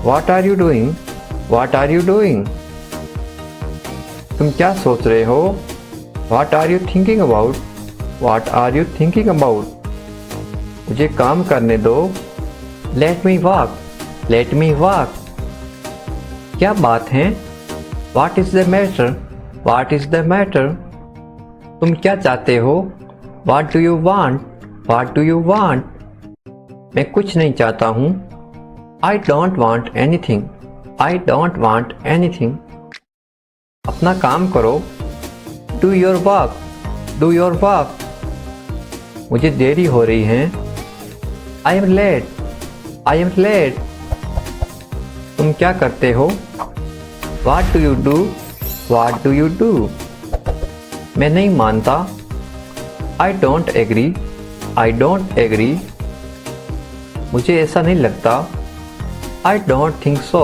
What are you doing, What are you doing। तुम क्या सोच रहे हो, What are you thinking about, What are you thinking about। मुझे काम करने दो, Let me walk, Let me walk। क्या बात है, What is the matter, What is the matter। तुम क्या चाहते हो, What do you want, What do you want। मैं कुछ नहीं चाहता हूँ, I don't want anything, I don't want anything। अपना काम करो, Do your work, Do your work। मुझे देरी हो रही है, I am late, I am late। तुम क्या करते हो, What do you do, What do you do। मैं नहीं मानता, I don't agree, I don't agree। मुझे ऐसा नहीं लगता, I don't think so,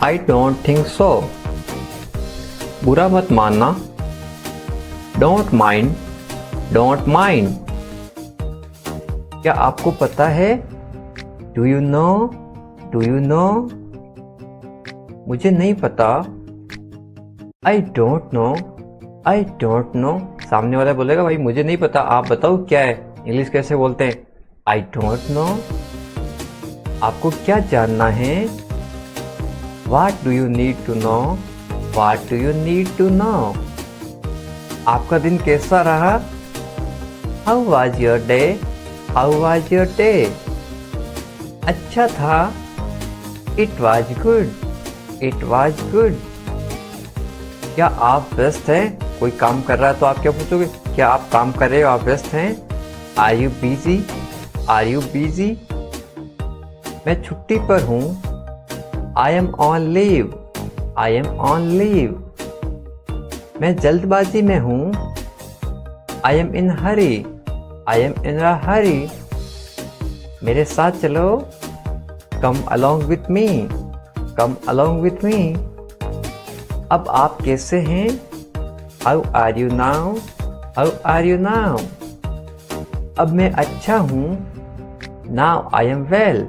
I don't think so। बुरा मत मानना, Don't mind, Don't mind। क्या आपको पता है, Do you know, Do you know। मुझे नहीं पता, I don't know, I don't know। सामने वाला बोलेगा, भाई मुझे नहीं पता, आप बताओ क्या है। इंग्लिश कैसे बोलते हैं, I don't know। आपको क्या जानना है, What do you need to know, What do you need to know? आपका दिन कैसा रहा? How was your day? How was your day? अच्छा था. It was good. It was good. क्या आप व्यस्त हैं? कोई काम कर रहा है तो आप क्या पूछोगे? क्या आप काम कर रहे हो? आप व्यस्त हैं? Are you busy? Are you busy? मैं छुट्टी पर हूँ. I am on leave. I am on leave. मैं जल्दबाजी में हूँ. I am in hurry. I am in a hurry. मेरे साथ चलो. Come along with me. Come along with me. अब आप कैसे हैं? How are you now? How are you now? अब मैं अच्छा हूँ. Now I am well.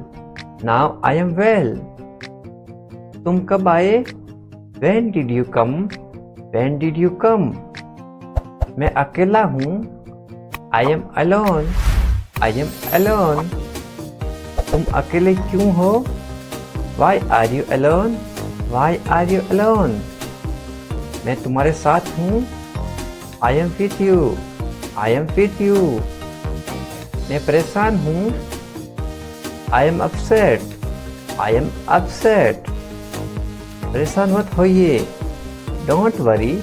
Now I am well. तुम कब आए? When did you come? When did you come? मैं अकेला हूँ. I am alone. I am alone. तुम अकेले क्यों हो? Why are you alone? Why are you alone? मैं तुम्हारे साथ हूँ. I am with you. I am with you. मैं परेशान हूँ. I am upset. I am upset. परेशान मत होइए. Don't worry.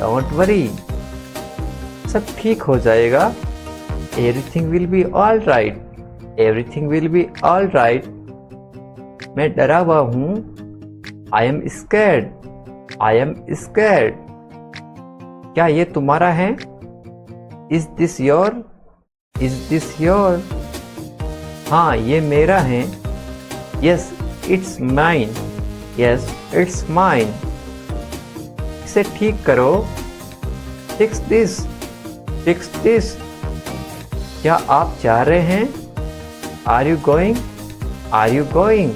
Don't worry. सब ठीक हो जाएगा. Everything will be all right. Everything will be all right. मैं डरा हुआ हूँ. I am scared. I am scared. क्या ये तुम्हारा है? Is this your? Is this your? हाँ ये मेरा है. Yes it's mine. Yes it's mine. इसे ठीक करो. Fix this. Fix this. क्या आप जा रहे हैं? Are you going? Are you going?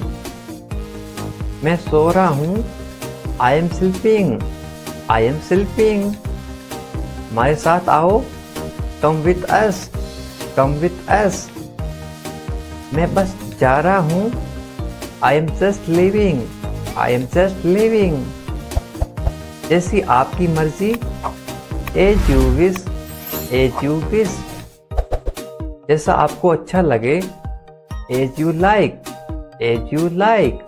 मैं सो रहा हूँ. I am sleeping. I am sleeping. हमारे साथ आओ. Come with us. Come with us. मैं बस जा रहा हूँ. I am just leaving. I am just leaving. जैसी आपकी मर्जी. As you wish. As you wish. जैसा आपको अच्छा लगे. As you like. As you like.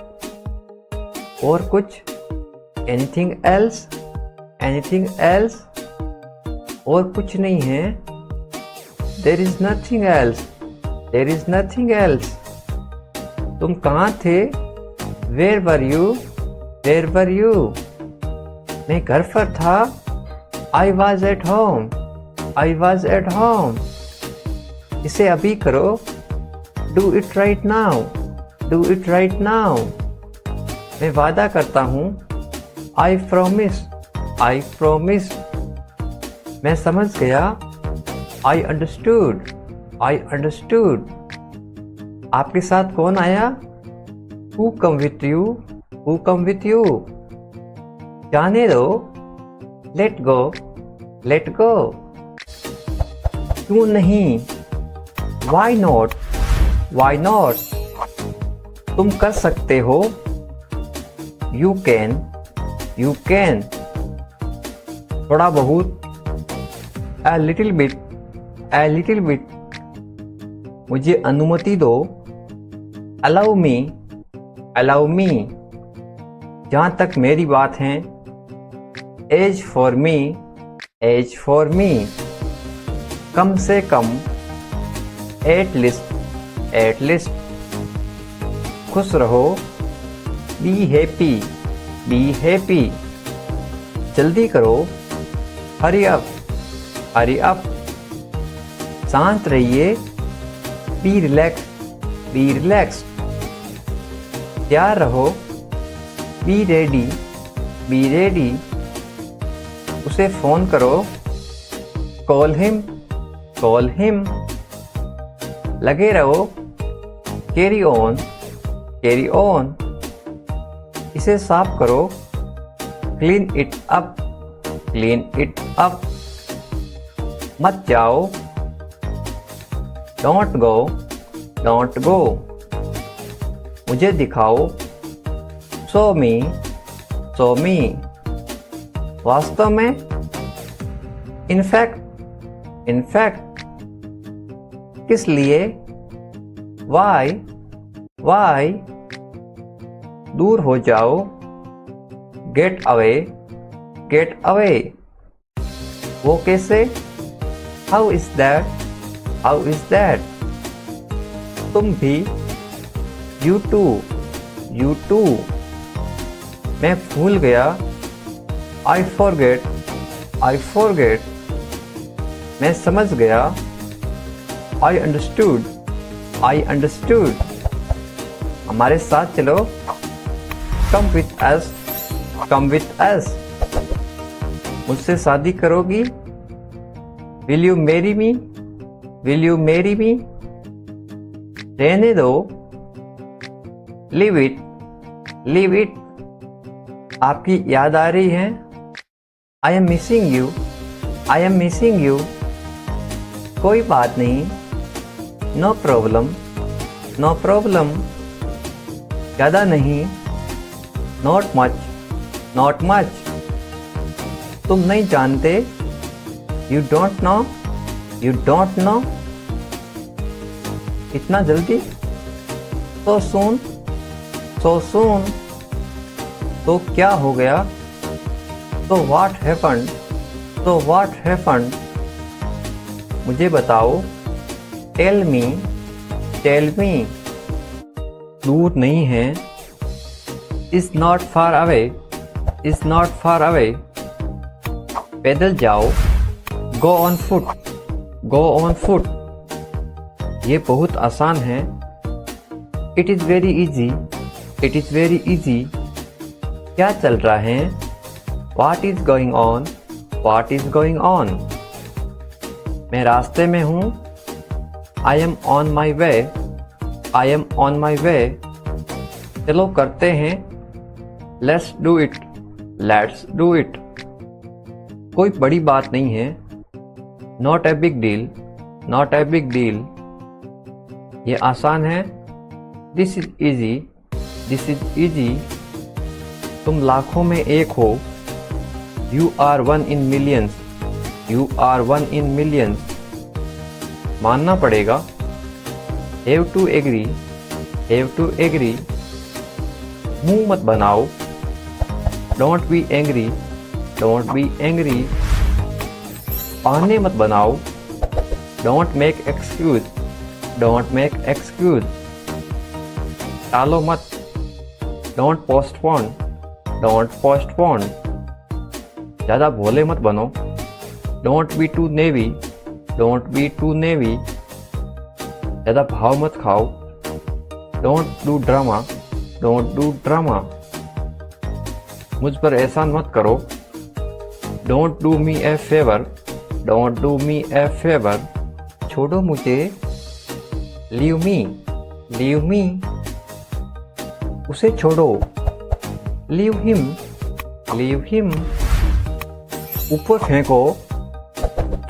और कुछ? Anything else? Anything else? और कुछ नहीं है. There is nothing else. There is nothing else. तुम कहाँ थे? Where were you? Where were you? मैं घर पर था. I was at home. I was at home. इसे अभी करो. Do it right now. Do it right now. मैं वादा करता हूँ. I promise. I promise. मैं समझ गया. I understood. I understood. आपके साथ कौन आया? Who come with you? Who come with you? जाने दो. Let go. Let go. क्यों नहीं? Why not? Why not? तुम कर सकते हो. You can. You can. थोड़ा बहुत. A little bit. A little bit. मुझे अनुमति दो. Allow me. Allow me. जहाँ तक मेरी बात है. As for me. As for me. कम से कम. At least. At least. खुश रहो. Be happy. Be happy. जल्दी करो. Hurry up. Hurry up. शांत रहिए. Be relaxed. Be relaxed. तैयार रहो. Be ready. Be ready. उसे फोन करो. Call him. Call him. लगे रहो. Carry on. Carry on. इसे साफ करो. Clean it up. Clean it up. मत जाओ. Don't go. Don't go. मुझे दिखाओ. Show me. Show me. वास्तव में, इनफैक्ट, किस लिए, वाई, दूर हो जाओ, गेट अवे, वो कैसे, हाउ इज दैट, तुम भी, यू टू, मैं भूल गया, आई फॉरगेट, मैं समझ गया, आई अंडरस्टूड, हमारे साथ चलो, कम विथ अस, मुझसे शादी करोगी, विल यू मैरी मी, रहने दो, लीव इट, आपकी याद आ रही है, आई एम मिसिंग यू, कोई बात नहीं, नो प्रॉब्लम, ज़्यादा नहीं, नॉट मच, तुम नहीं जानते, यू डोंट नो, इतना जल्दी, so soon, तो क्या हो गया, तो what happened, मुझे बताओ, टेल मी, दूर नहीं है, is not far away, पैदल जाओ, go on foot, ये बहुत आसान है, it is very easy, क्या चल रहा है, what is going on, मैं रास्ते में हूँ, I am on my way, चलो करते हैं, let's do it, कोई बड़ी बात नहीं है, not a big deal, ये आसान है, this is easy, तुम लाखों में एक हो, you are one in millions, मानना पड़ेगा, have to agree, मुंह मत बनाओ, don't be angry, बहाने मत बनाओ, don't make excuse, टालो मत, don't postpone, ज़्यादा भोले मत बनो, don't be too navy, ज़्यादा भाव मत खाओ, don't do drama, मुझ पर एहसान मत करो, don't do me a favor, छोड़ो मुझे, leave me, उसे छोड़ो, leave him, ऊपर फेंको,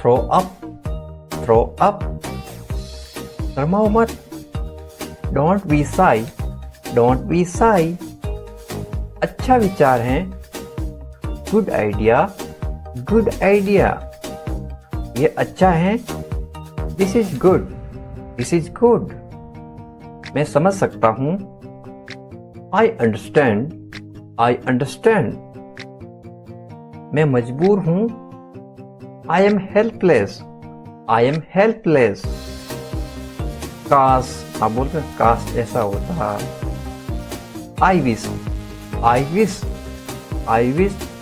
throw up, शर्माओ मत, don't be shy, अच्छा विचार है, good idea, ये अच्छा है, this is good, मैं समझ सकता हूँ, I understand, मैं मजबूर हूँ, I am helpless, काश, आप बोलते हैं काश ऐसा होता, I wish,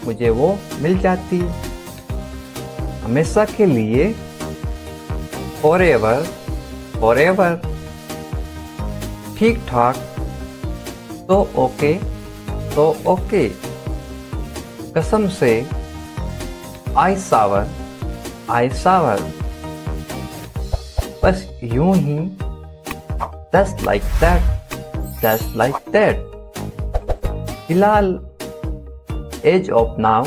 मुझे वो मिल जाती, हमेशा के लिए, forever, ठीक ठाक, तो ओके, कसम से, I sour, बस यूं ही, just like that, फिलहाल, age of now,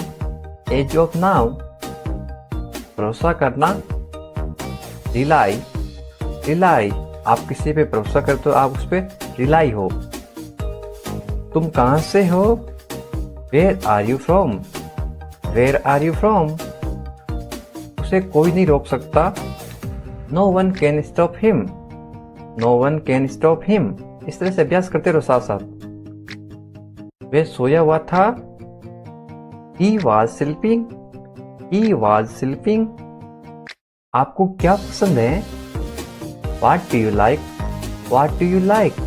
भरोसा करना, rely, आप किसी पे भरोसा करते हो, आप उस पे रिलाई हो, तुम कहाँ से हो, where are you from, where are you from? उसे कोई नहीं रोक सकता। No one can stop him. No one can stop him. इस तरह से अभ्यास करते रहो साथ साथ। वह सोया हुआ था। He was sleeping. He was sleeping. आपको क्या पसंद है? What do you like? What do you like?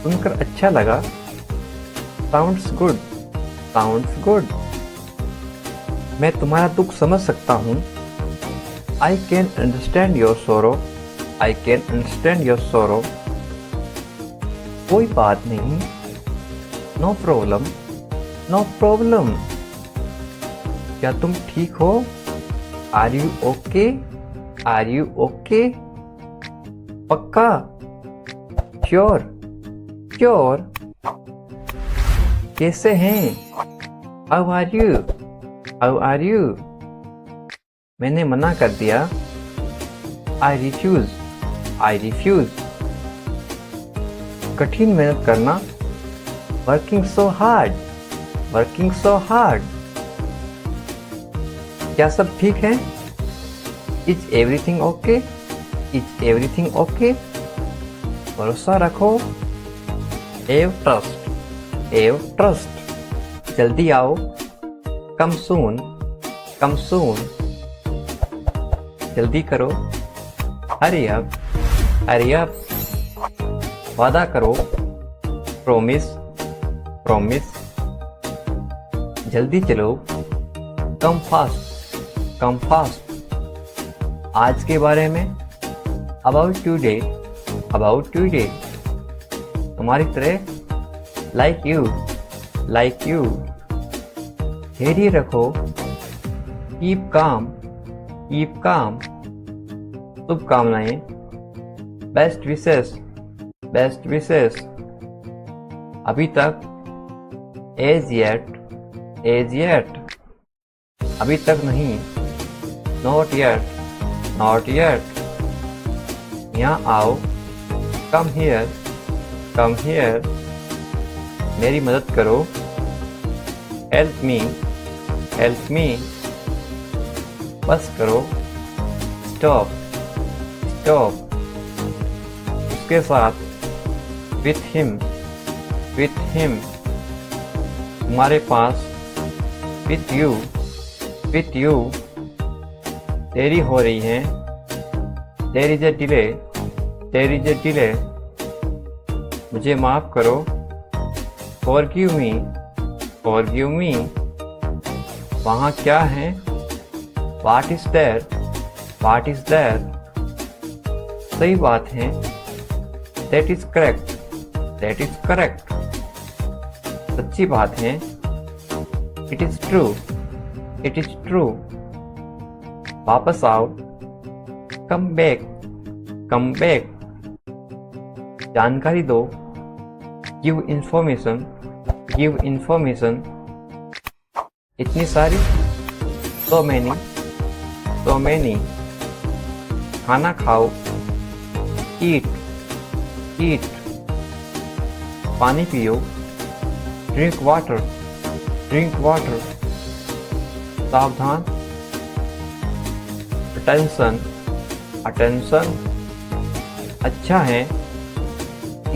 सुनकर अच्छा लगा। Sounds good. Sounds good. मैं तुम्हारा दुख समझ सकता हूँ। I can understand your sorrow. I can understand your sorrow. कोई बात नहीं। No problem. No problem. क्या तुम ठीक हो? Are you okay? Are you okay? पक्का? Sure. Sure. कैसे हैं? How are you? How are you? मैंने मना कर दिया। I refuse. I refuse. कठिन मेहनत करना। Working so hard. Working so hard. क्या सब ठीक है? Is everything okay? Is everything okay? भरोसा रखो। Have trust. Have trust. जल्दी आओ। Come soon. Come soon. जल्दी करो। Hurry up. Hurry up. वादा करो। Promise. Promise. जल्दी चलो। Come fast. Come fast. आज के बारे में। About today. About today. तुम्हारी तरह। Like you. Like you. धैर्य रखो। Keep calm. Keep calm. शुभकामनाएं। Best wishes. Best wishes. अभी तक। As yet. As yet. अभी तक नहीं। Not yet. Not yet. यहाँ आओ। Come here. Come here. मेरी मदद करो। Help me. Help me. बस करो। Stop. Stop. उसके साथ। With him. With him. तुम्हारे पास। With you. With you. देरी हो रही है। There is a delay. There is a delay. मुझे माफ करो। Forgive me. Forgive me. वहाँ क्या है? What is there? What is there? सही बात है। That is correct. That is correct. सच्ची बात है। It is true. It is true. वापस आओ। Come back. Come back. जानकारी दो। Give information. Give information. इतनी सारी। So many. So many. खाना खाओ। Eat. Eat. पानी पियो। Drink water. Drink water. सावधान। Attention. Attention. अच्छा है।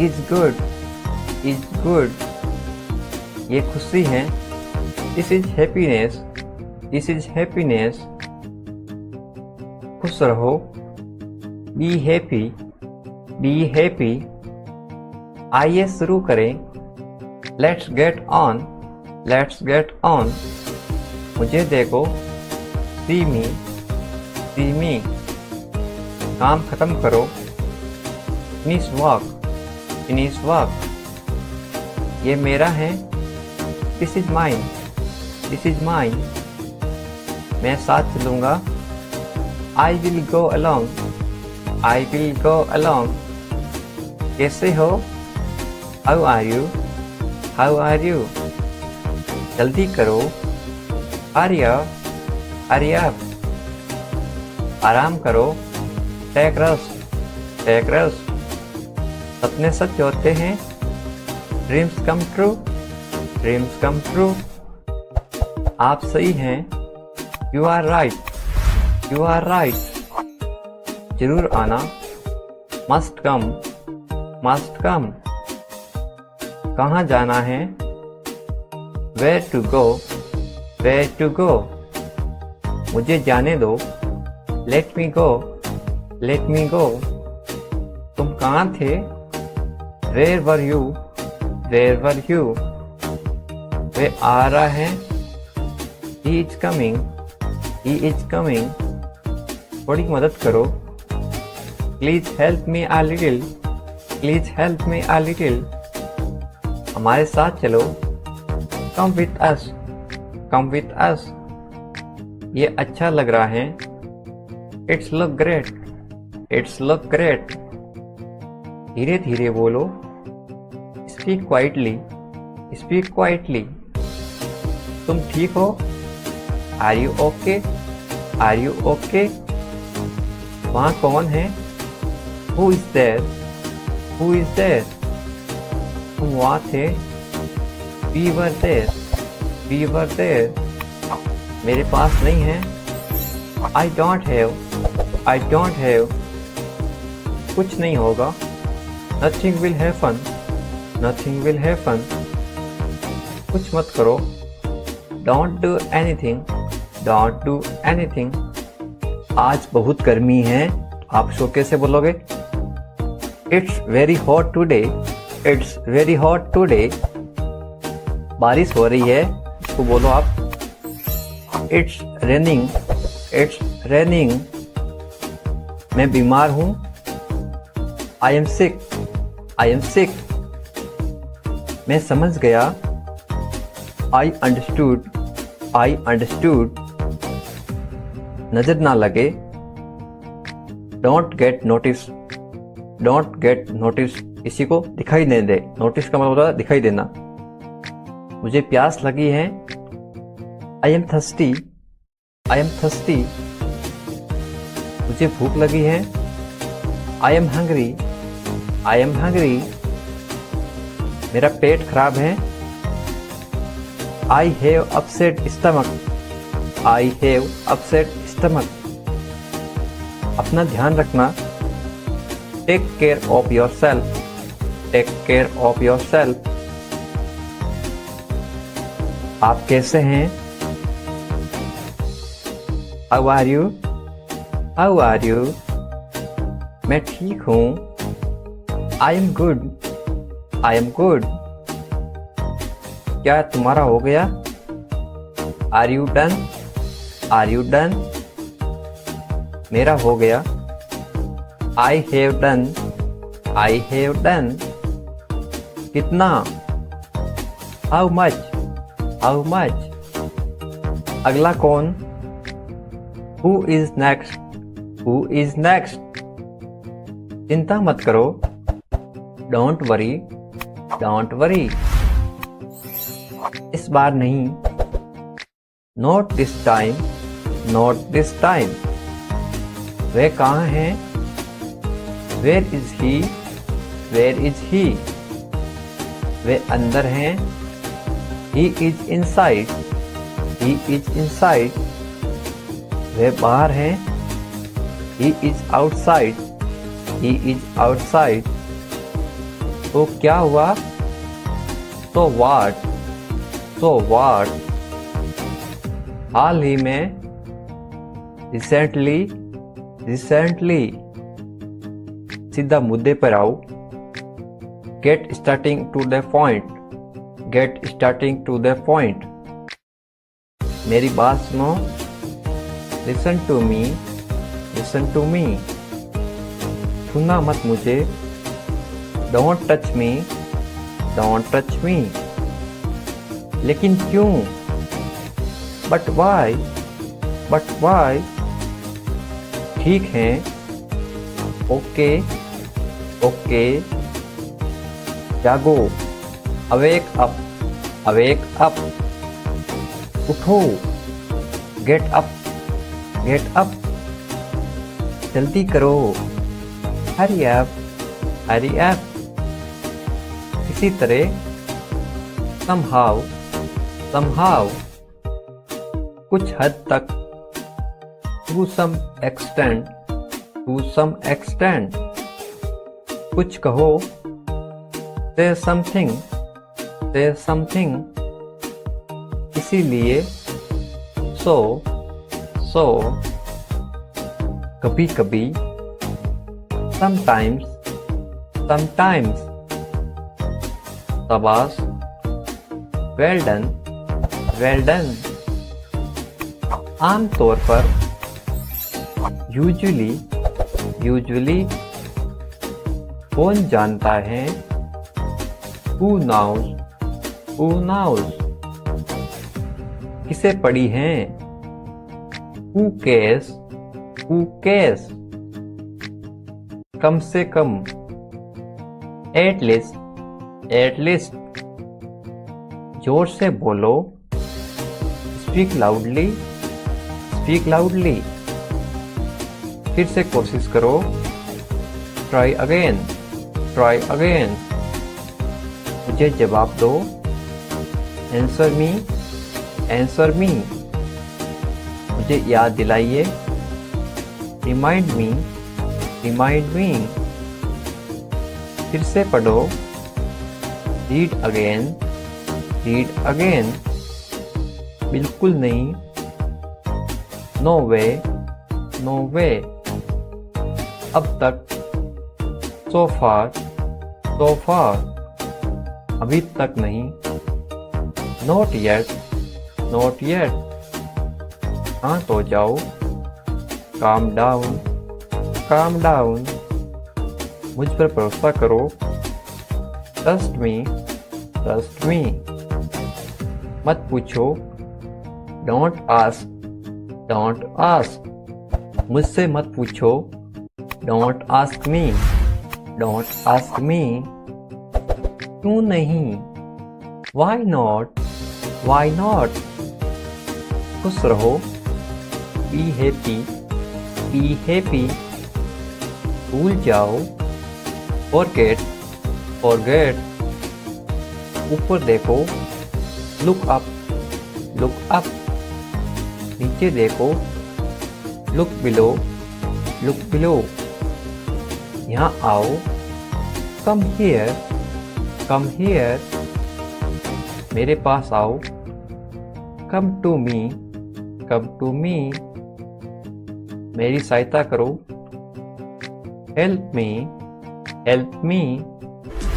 Is good. Is good. ये खुशी है। This is happiness. This is happiness. खुश रहो। Be happy. Be happy. आइए शुरू करें। Let's get on. Let's get on. मुझे देखो। See me. See me. काम खत्म करो। Finish work. Finish work. ये मेरा है। This is mine. This is mine. मैं साथ चलूँगा। I will go along. I will go along. कैसे हो? How are you? How are you? जल्दी करो। Hurry up. Hurry up. आराम करो। Take rest. Take rest. सपने सच होते हैं। Dreams come true. Dreams come true. आप सही हैं। You are right, you are right. जरूर आना, मस्ट कम, मस्ट कम। कहाँ जाना है, where to go, where to go. मुझे जाने दो, लेट मी गो, लेट मी गो। तुम कहाँ थे, where were you, where were you. वे आ रहा है, he is coming, he is coming. थोड़ी मदद करो, please help me a little, please help me a little. हमारे साथ चलो, come with us, come with us. ये अच्छा लग रहा है, it's look great, it's look great. धीरे धीरे बोलो, स्पीक क्वाइटली, स्पीक क्वाइटली। तुम ठीक हो, are you okay, are you okay. वहाँ कौन है, who is there, who is there. तुम वहाँ थे, we were there, we were there. मेरे पास नहीं है, I don't have, I don't have. कुछ नहीं होगा, nothing will happen, nothing will happen. कुछ मत करो, don't do anything, don't do anything. आज बहुत गर्मी है, आप शो कैसे बोलोगे, it's very hot today, it's very hot today. बारिश हो रही है, इसको बोलो आप, इट्स रेनिंग, इट्स रेनिंग। मैं बीमार हूँ, I am sick, I am sick. मैं समझ गया, आई अंडरस्टूड, आई अंडरस्टूड। नजर ना लगे, don't get notice, don't get notice. किसी को दिखाई नहीं दे, नोटिस का मतलब होता है दिखाई देना। मुझे प्यास लगी है, I am thirsty, I am thirsty. मुझे भूख लगी है, I am hungry, I am hungry. मेरा पेट खराब है, I have upset stomach, I have upset stomach. अपना ध्यान रखना, take care of yourself, take care of yourself. आप कैसे हैं, how are you, how are you. मैं ठीक हूँ, I am good, I am good. क्या तुम्हारा हो गया, are you done, are you done. मेरा हो गया, I have done, I have done. कितना, हाउ मच, हाउ मच। अगला कौन, who is next, who is next. चिंता मत करो, डोंट वरी, डोंट वरी। इस बार नहीं, not this time, not this time. वे कहाँ हैं, where is he, where is he. वे अंदर हैं, he is inside, he is inside. वे बाहर हैं, he is outside, he is outside. तो क्या हुआ, तो व्हाट, तो व्हाट। हाल ही में, रिसेंटली, रिसेंटली। सीधा मुद्दे पर आओ, get starting to the point, get starting to the point. मेरी बात सुनो, listen to me, listen to me. छूना मत मुझे, don't touch me, don't touch me. लेकिन क्यों, बट वाई, बट वाई। ठीक है, ओके, ओके। जागो, अवेक अप, अवेक अप। उठो, गेट अप, गेट अप। जल्दी करो, हरी अप, हरी अप। इसी तरह, somehow, somehow। कुछ हद तक, to some extent, to some extent, कुछ कहो, say something, say something, इसीलिए, so, कभी कभी, sometimes, शाबाश, well done, आमतौर पर, usually, कौन जानता है, who knows, किसे पढ़ी हैं, who cares, कम से कम, at least, जोर से बोलो, speak loudly, फिर से कोशिश करो, try again, मुझे जवाब दो, answer me, मुझे याद दिलाइए, remind me, फिर से पढ़ो, read again, बिल्कुल नहीं, no way, अब तक, so far, अभी तक नहीं, not yet, शांत हो जाओ, calm down, मुझ पर भरोसा करो, trust me, मत पूछो, don't ask, मुझसे मत पूछो, don't ask me, क्यों नहीं, why not, खुश रहो, be happy, भूल जाओ, forget, ऊपर देखो, look up, नीचे देखो, look below, यहाँ आओ, come here, मेरे पास आओ, come to me, मेरी सहायता करो, help me,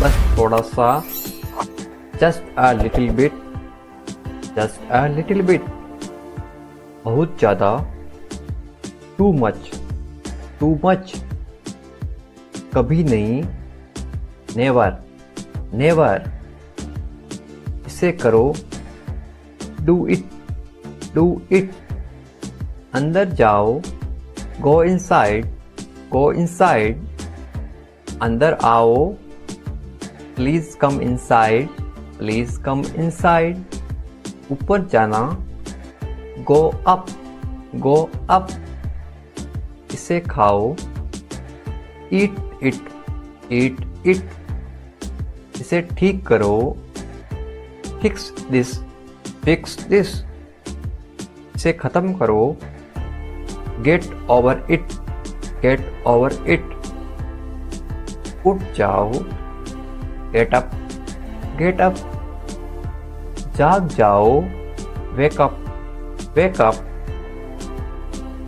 बस थोड़ा सा, just a little bit, बहुत ज़्यादा, too much, कभी नहीं, never, इसे करो, do it, अंदर जाओ, go inside, अंदर आओ, please come inside, ऊपर जाना, go up, इसे खाओ, eat it, इसे ठीक करो, fix this, इसे खत्म करो, get over it, उठ जाओ, get up, जाग जाओ, wake up,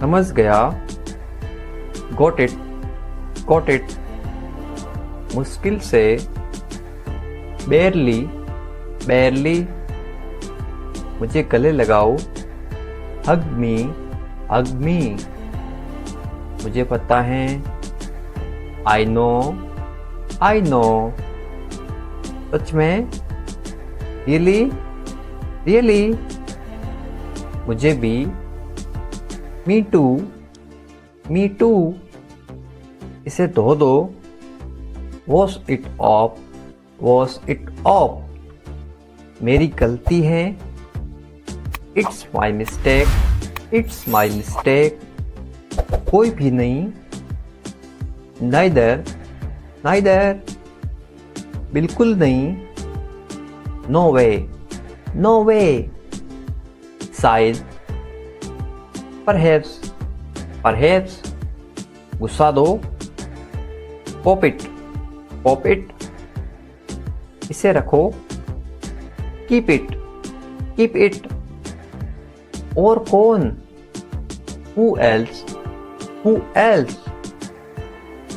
समझ गया, got it, मुश्किल से, barely, मुझे गले लगाओ, hug me, मुझे पता है, I know, सच में, really, मुझे भी, me too, इसे धो दो, wash it off, मेरी गलती है, it's my mistake, कोई भी नहीं, neither, बिल्कुल नहीं, no way, परहैप्स, परहैप्स, गुस्सा दो। पॉप इट, पॉप इट, इसे रखो। कीप इट, कीप इट, और कौन? हु एल्स, हु एल्स,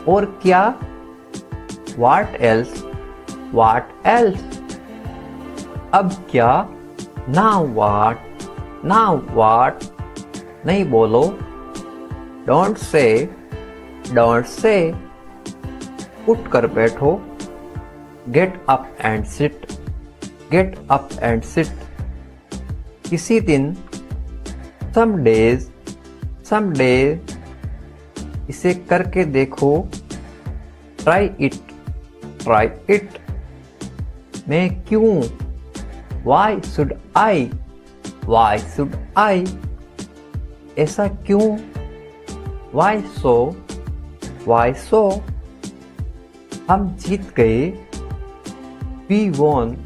और क्या? व्हाट एल्स, व्हाट एल्स, अब क्या? नाउ व्हाट, नाउ व्हाट, नहीं बोलो। डोंट से, डोंट से, उठ कर बैठो। Get up and sit, get up and sit, किसी दिन। सम डेज, सम डेज, इसे करके देखो। ट्राई इट, ट्राई इट, मैं क्यों? Why should I, why should I, ऐसा क्यों? वाई सो, वाई सो, हम जीत गए। वी वॉन,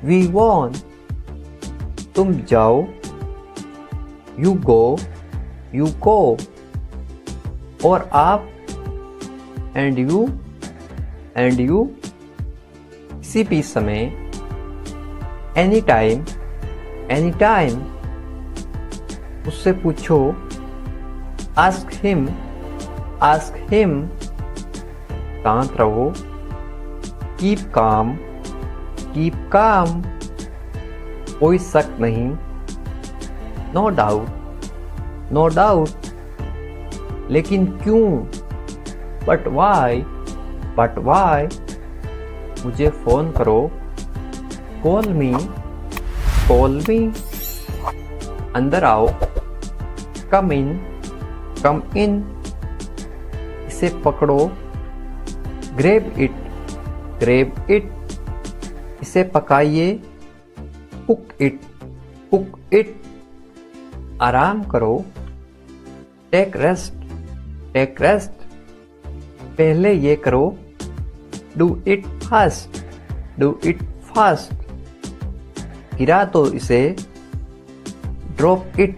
वी वॉन, तुम जाओ। यू गो, यू गो, और आप। एंड यू, एंड यू, किसी भी समय। एनी टाइम, एनी टाइम, उससे पूछो। आस्क हिम, आस्क हिम, शांत रहो। कीप काम, कीप काम, कोई शक नहीं। नो डाउट, नो डाउट, लेकिन क्यों? बट वाई, बट वाई, मुझे फोन करो। कॉल मी, कॉल मी, अंदर आओ। कम इन, कम इन, इसे पकड़ो। ग्रेब इट, ग्रेब इट, इसे पकाइए। कुक इट, कुक इट, आराम करो। टेक रेस्ट, टेक रेस्ट, पहले ये करो। Do it fast, do it fast, गिरा तो इसे। ड्रॉप इट,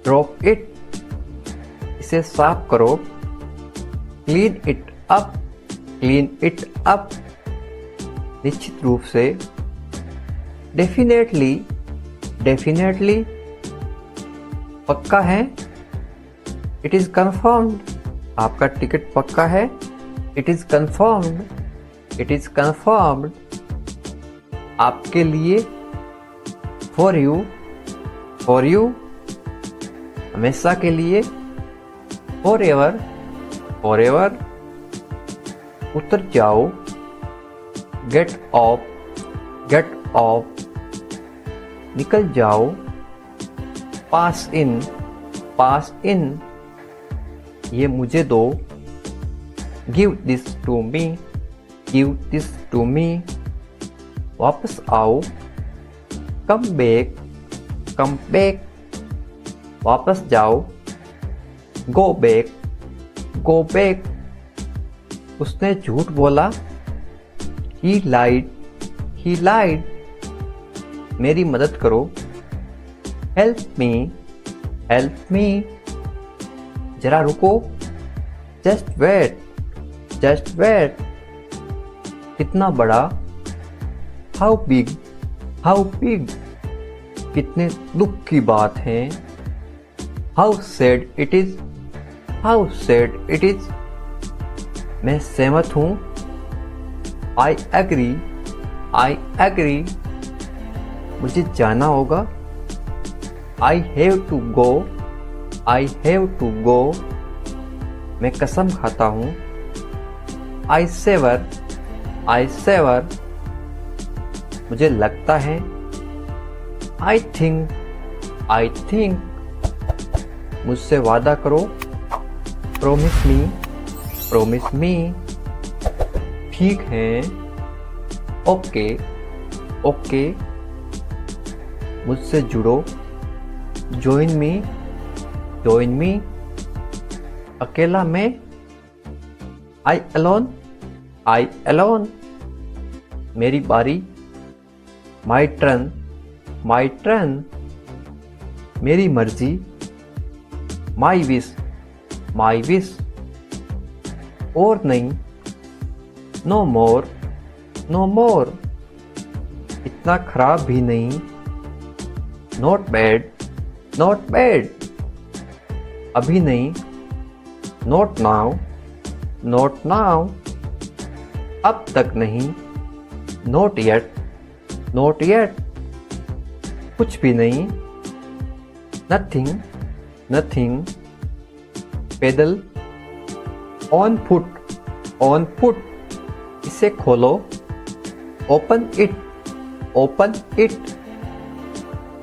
ड्रॉप इट, इसे साफ करो। Clean it up, clean it up, निश्चित रूप से। डेफिनेटली, डेफिनेटली, पक्का है। इट इज कंफर्म्ड, आपका टिकट पक्का है। It is confirmed, it is confirmed, आपके लिए। फॉर यू, फॉर यू, हमेशा के लिए। फॉर एवर, फॉर एवर, उतर जाओ। गेट ऑफ, गेट ऑफ, निकल जाओ। पास इन, पास इन, ये मुझे दो। Give this to me, give this to me, वापस आओ। कम बैक, कम बैक, वापस जाओ। गो बैक, गो बैक, उसने झूठ बोला। He lied, he lied, मेरी मदद करो। Help me, help me, जरा रुको। Just wait, just wait, कितना बड़ा। How big, how big, कितने दुख की बात है। How sad it is, how sad it is, मैं सहमत हूँ। I agree, I agree, मुझे जाना होगा। I have to go, I have to go, मैं कसम खाता हूँ। I swear, I swear, मुझे लगता है। I think, I think, मुझसे वादा करो। Promise me, promise me, ठीक है। ओके, ओके, मुझसे जुड़ो। ज्वाइन मी, ज्वाइन मी, अकेला मैं। आई अलोन, आई अलोन, मेरी बारी। माई टर्न, माई टर्न, मेरी मर्जी। My wish, my wish. और नहीं, नो मोर, नो मोर। इतना खराब भी नहीं, नॉट बैड, नॉट बैड। अभी नहीं, नॉट नाउ, नॉट नाउ। अब तक नहीं, नॉट येट, नॉट येट। कुछ भी नहीं, नथिंग, नथिंग। पैदल, ऑन फुट, ऑन फुट। इसे खोलो, ओपन इट, ओपन इट।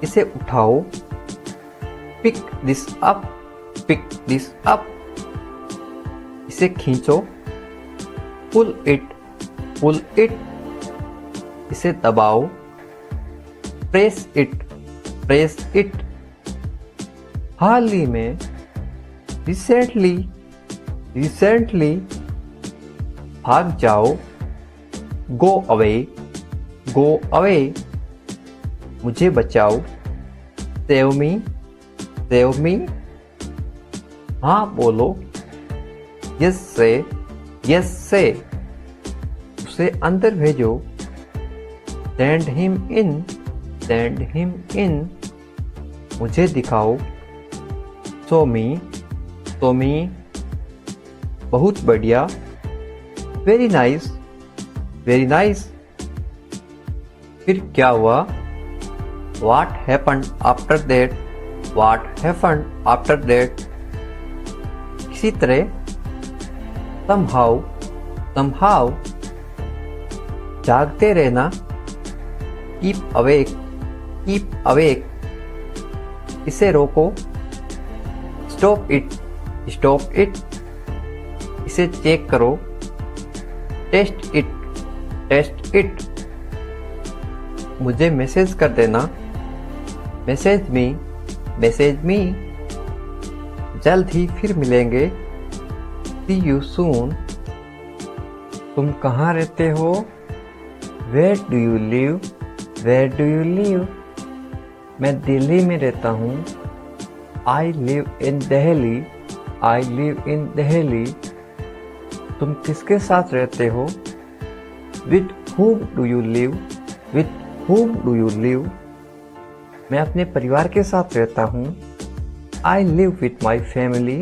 इसे उठाओ, pick this up, pick this up. इसे खींचो, पुल इट, पुल इट। इसे दबाओ, प्रेस इट, प्रेस इट। हाल ही में, रिसेंटली, रिसेंटली। भाग जाओ, गो अवे, गो अवे। मुझे बचाओ, सेव मी, सेव मी। हाँ बोलो, यस से, यस से। उसे अंदर भेजो, send him in, send him in. मुझे दिखाओ, शो मी, शो मी। बहुत बढ़िया, वेरी नाइस, वेरी नाइस। फिर क्या हुआ? What happened after that? What happened after that? इसी तरह somehow, somehow। जागते रहना, keep awake, keep awake। इसे रोको, stop it, stop it। इसे चेक करो, टेस्ट इट, टेस्ट इट। मुझे मैसेज कर देना, मैसेज मी, मैसेज मी। जल्द ही फिर मिलेंगे, सी यू सून। तुम कहाँ रहते हो? Where do you live, where do you live. मैं दिल्ली में रहता हूँ, I live in Delhi, I live in Delhi. तुम किसके साथ रहते हो? With whom do you live? With whom do you live? मैं अपने परिवार के साथ रहता हूँ, I live with my family,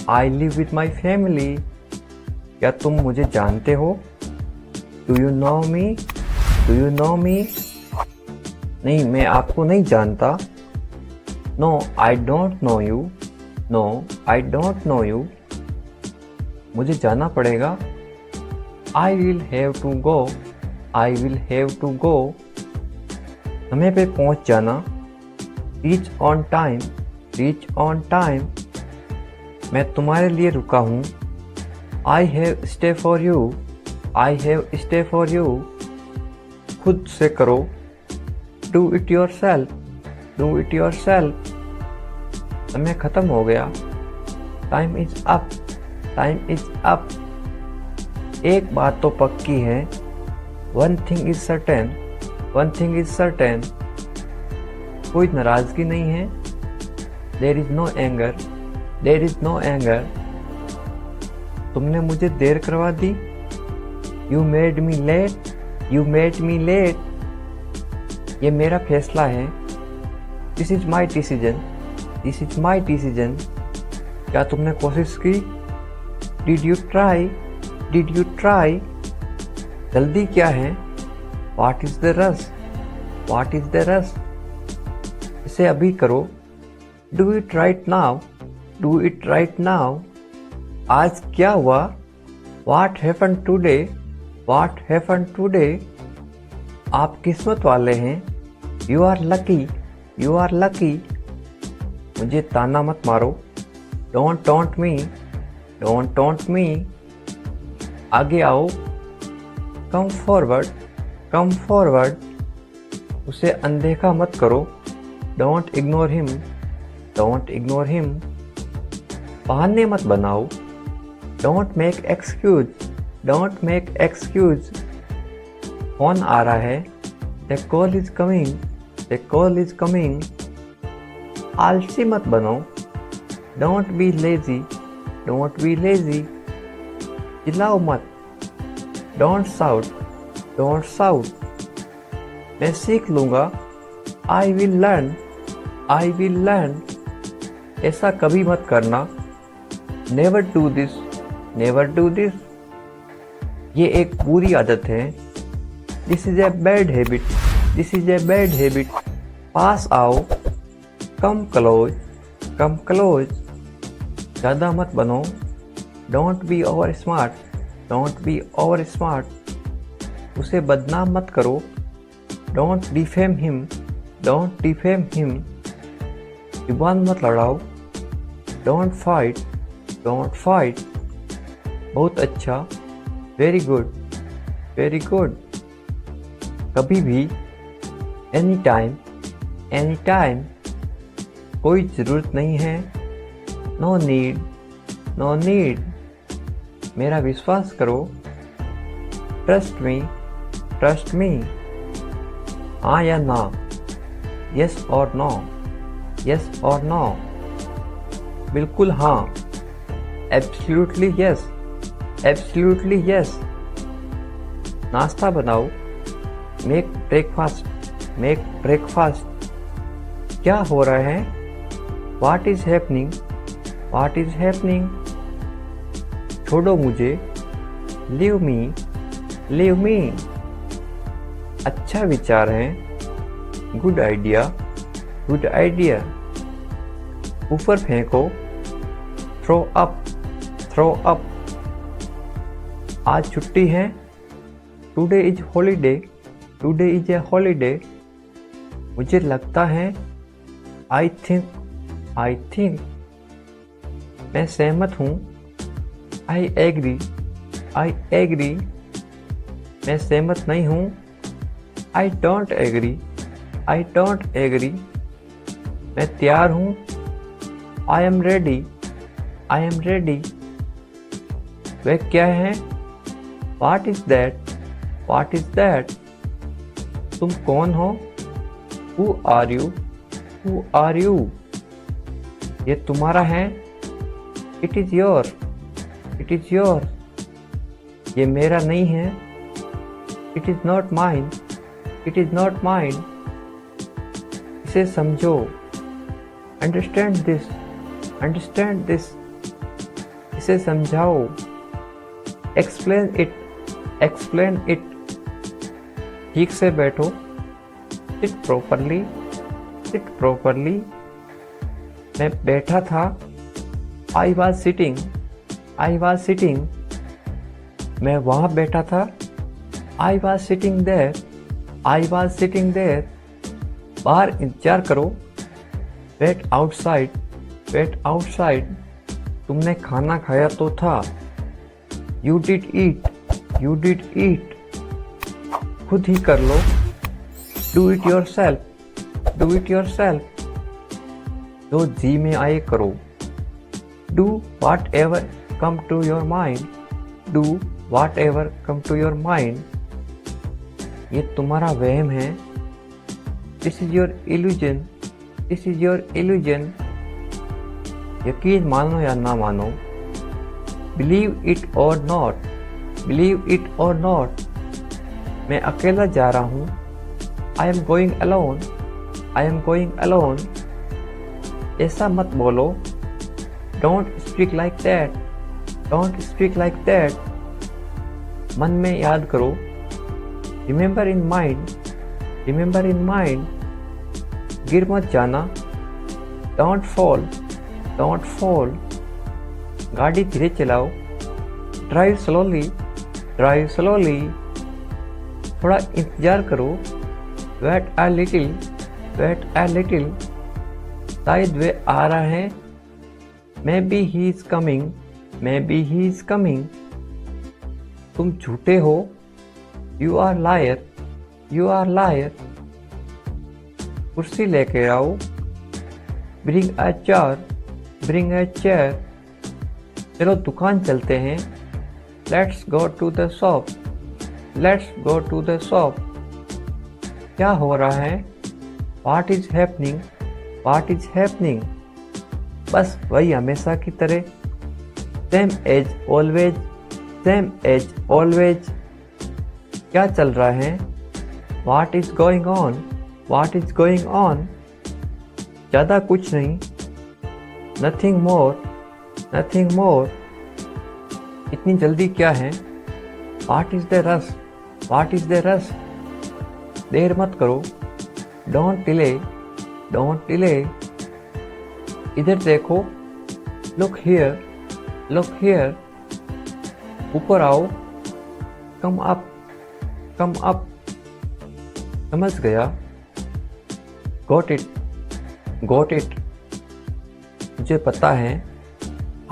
I live with my family। क्या तुम मुझे जानते हो? Do you know me? Do you know me? नहीं, मैं आपको नहीं जानता। No, I don't know you. No, I don't know you। मुझे जाना पड़ेगा, I will have to go, I will have to go। समय पे पहुंच जाना, reach on time, reach on time। मैं तुम्हारे लिए रुका हूँ, I have stay for you, I have stay for you। खुद से करो, do it yourself, do it yourself। समय खत्म हो गया, time is up, time is up। एक बात तो पक्की है, one thing is certain, one thing is certain। कोई नाराजगी नहीं है, there is no anger, there is no anger। तुमने मुझे देर करवा दी, you made me late, you made me late। ये मेरा फैसला है, this is my decision, this is my decision। क्या तुमने कोशिश की? Did you try? Did you try? जल्दी क्या है? What is the rush? What is the rush? इसे अभी करो, Do it right now, do it right now। आज क्या हुआ? What happened today? What happened today? आप किस्मत वाले हैं, You are lucky, you are lucky। मुझे ताना मत मारो, Don't taunt me, don't taunt me। आगे आओ, come forward, come forward। उसे अनदेखा मत करो, don't ignore him, don't ignore him। बहाने मत बनाओ, don't make excuse, don't make excuse। Phone आ रहा है, the call is coming, the call is coming। आलसी मत बनो, don't be lazy, don't be lazy. चिल्लाओ मत, डोंट शाउट, डोंट शाउट। मैं सीख लूँगा, I will learn, I will learn. ऐसा कभी मत करना, never do this, never do this. ये एक बुरी आदत है, this is a bad habit, this is a bad habit. पास आओ, कम क्लोज, कम क्लोज। ज़्यादा मत बनो, don't be over smart, don't be over smart. उसे बदनाम मत करो, don't defame him, don't defame him. जुबान मत लड़ाओ, डोंट फाइट, डोंट फाइट। बहुत अच्छा, वेरी गुड, वेरी गुड। कभी भी, एनी टाइम, एनी टाइम। कोई ज़रूरत नहीं है, नो नीड, नो नीड। मेरा विश्वास करो, ट्रस्ट मी, ट्रस्ट मी। हाँ या ना, यस और नो, यस और नो। बिल्कुल हाँ, एब्सोल्युटली यस, एब्सोल्युटली यस। नाश्ता बनाओ, मेक ब्रेकफास्ट, मेक ब्रेकफास्ट। क्या हो रहा है, what is happening, what is happening. छोड़ो मुझे, लीव मी, लीव मी। अच्छा विचार है, गुड आइडिया, गुड आइडिया। ऊपर फेंको, थ्रो अप, थ्रो अप। आज छुट्टी है, today is holiday, today is a holiday. मुझे लगता है, आई थिंक, आई थिंक। मैं सहमत हूँ, आई एग्री, आई एग्री। मैं सहमत नहीं हूँ, I don't agree, I don't agree. मैं तैयार हूँ, I am ready, I am ready. वह क्या है, what is that, what is that. तुम कौन हो, who are you, who are you. ये तुम्हारा है, it is your, it is your. ये मेरा नहीं है, it is not mine, it is not mine. इसे समझो, अंडरस्टैंड दिस, अंडरस्टैंड दिस। इसे समझाओ, एक्सप्लेन इट, एक्सप्लेन इट। ठीक से बैठो, सिट प्रॉपरली, सिट प्रॉपरली। मैं बैठा था, I was sitting, I was sitting. मैं वहाँ बैठा था, I was sitting there, I was sitting there. बाहर इंतजार करो, वेट आउटसाइड, वेट आउटसाइड। तुमने खाना खाया तो था, you did eat, you did eat. खुद ही कर लो, do it yourself, do it yourself. जो जी में आए करो, do whatever come to your mind, do whatever come to your mind. ये तुम्हारा वहम है, this is your illusion, this is your illusion. यकीन मानो या ना मानो, believe it or not, believe it or not. मैं अकेला जा रहा हूँ, I am going alone, I am going alone. ऐसा मत बोलो, don't speak like that, don't speak like that. मन में याद करो, remember in mind, remember in mind. गिर मत जाना, डोंट फॉल, डोंट फॉल। गाड़ी धीरे चलाओ, ड्राइव स्लोली, ड्राइव स्लोली। थोड़ा इंतजार करो, wait a little, wait a little. शायद वे आ रहा है, maybe he is coming, maybe he is coming. तुम झूठे हो, you are liar, you are liar. कुर्सी लेके आओ, bring a chair, bring a chair. चलो दुकान चलते हैं, let's go to the shop, let's go to the shop. क्या हो रहा है, what is happening, what is happening. बस वही हमेशा की तरह, same as always, same as always. क्या चल रहा है? What is going on? What is going on? ज़्यादा कुछ नहीं, Nothing more, nothing more। इतनी जल्दी क्या है? What is the rush? What is the rush? देर मत करो, Don't delay, don't delay। इधर देखो, Look here, look here। ऊपर आओ, Come up, come up। समझ गया, Got it, got it। मुझे पता है,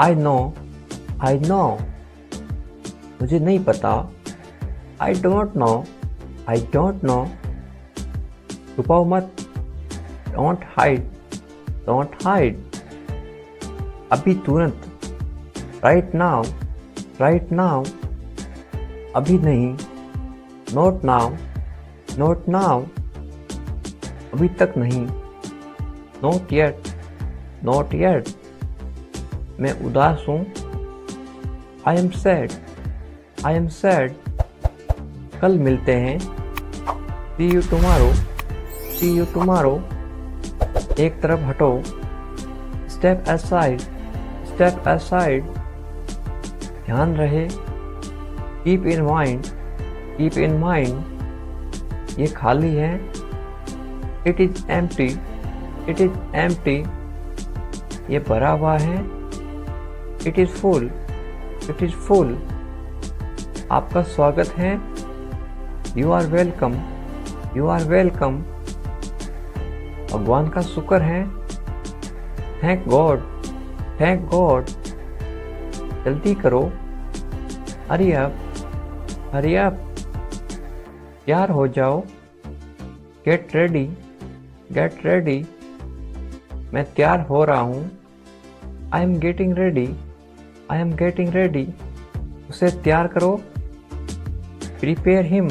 I know, I know। मुझे नहीं पता, I don't know, I don't know। छुपाओ मत, Don't hide, don't hide। अभी तुरंत, Right now, right now। अभी नहीं, Not now, not now। अभी तक नहीं, Not yet, not yet। मैं उदास हूँ, I am sad, I am sad। कल मिलते हैं, See you tomorrow, see you tomorrow। एक तरफ हटो, Step aside, step aside। ध्यान रहे, Keep in mind, keep in mind। ये खाली है, It is empty, it is empty। ये भरा हुआ है, It is full, it is full। आपका स्वागत है, You are welcome, you are welcome। भगवान का शुक्र है, Thank God, thank God। जल्दी करो, Hurry up, hurry up। तैयार हो जाओ, Get ready, get ready। मैं तैयार हो रहा हूँ, I am getting ready, I am getting ready। उसे तैयार करो, Prepare him,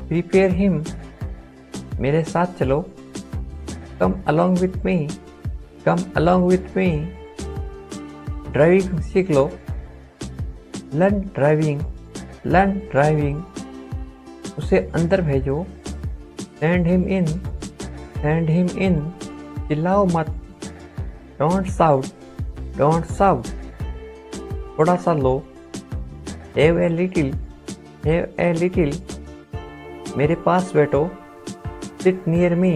prepare him। मेरे साथ चलो, Come along with me, come along with me। Driving सीख लो, Learn driving, learn driving। उसे अंदर भेजो, Send him in, send him in। चिल्लाओ मत, Don't shout, don't shout। थोड़ा सा लो, Have a little, have a little। मेरे पास बैठो, Sit near me,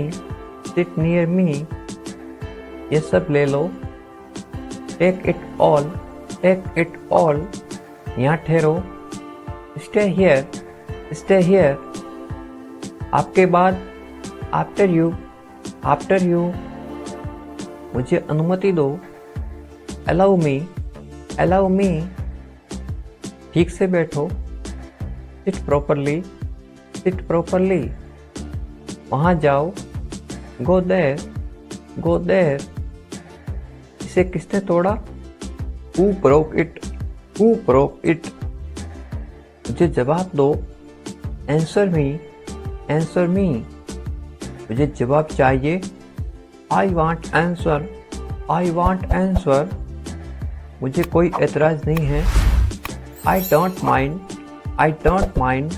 sit near me। ये सब ले लो, Take it all, take it all। यहाँ ठहरो, Stay here, stay here। आपके बाद, After you, after you। मुझे अनुमति दो, Allow me, allow me। ठीक से बैठो, Sit properly, sit properly। वहाँ जाओ, Go there, go there। इसे किसने तोड़ा? Who broke it, who broke it। मुझे जवाब दो, Answer me, answer me। मुझे जवाब चाहिए, I want answer, I want answer। मुझे कोई एतराज़ नहीं है, I don't mind, I don't mind।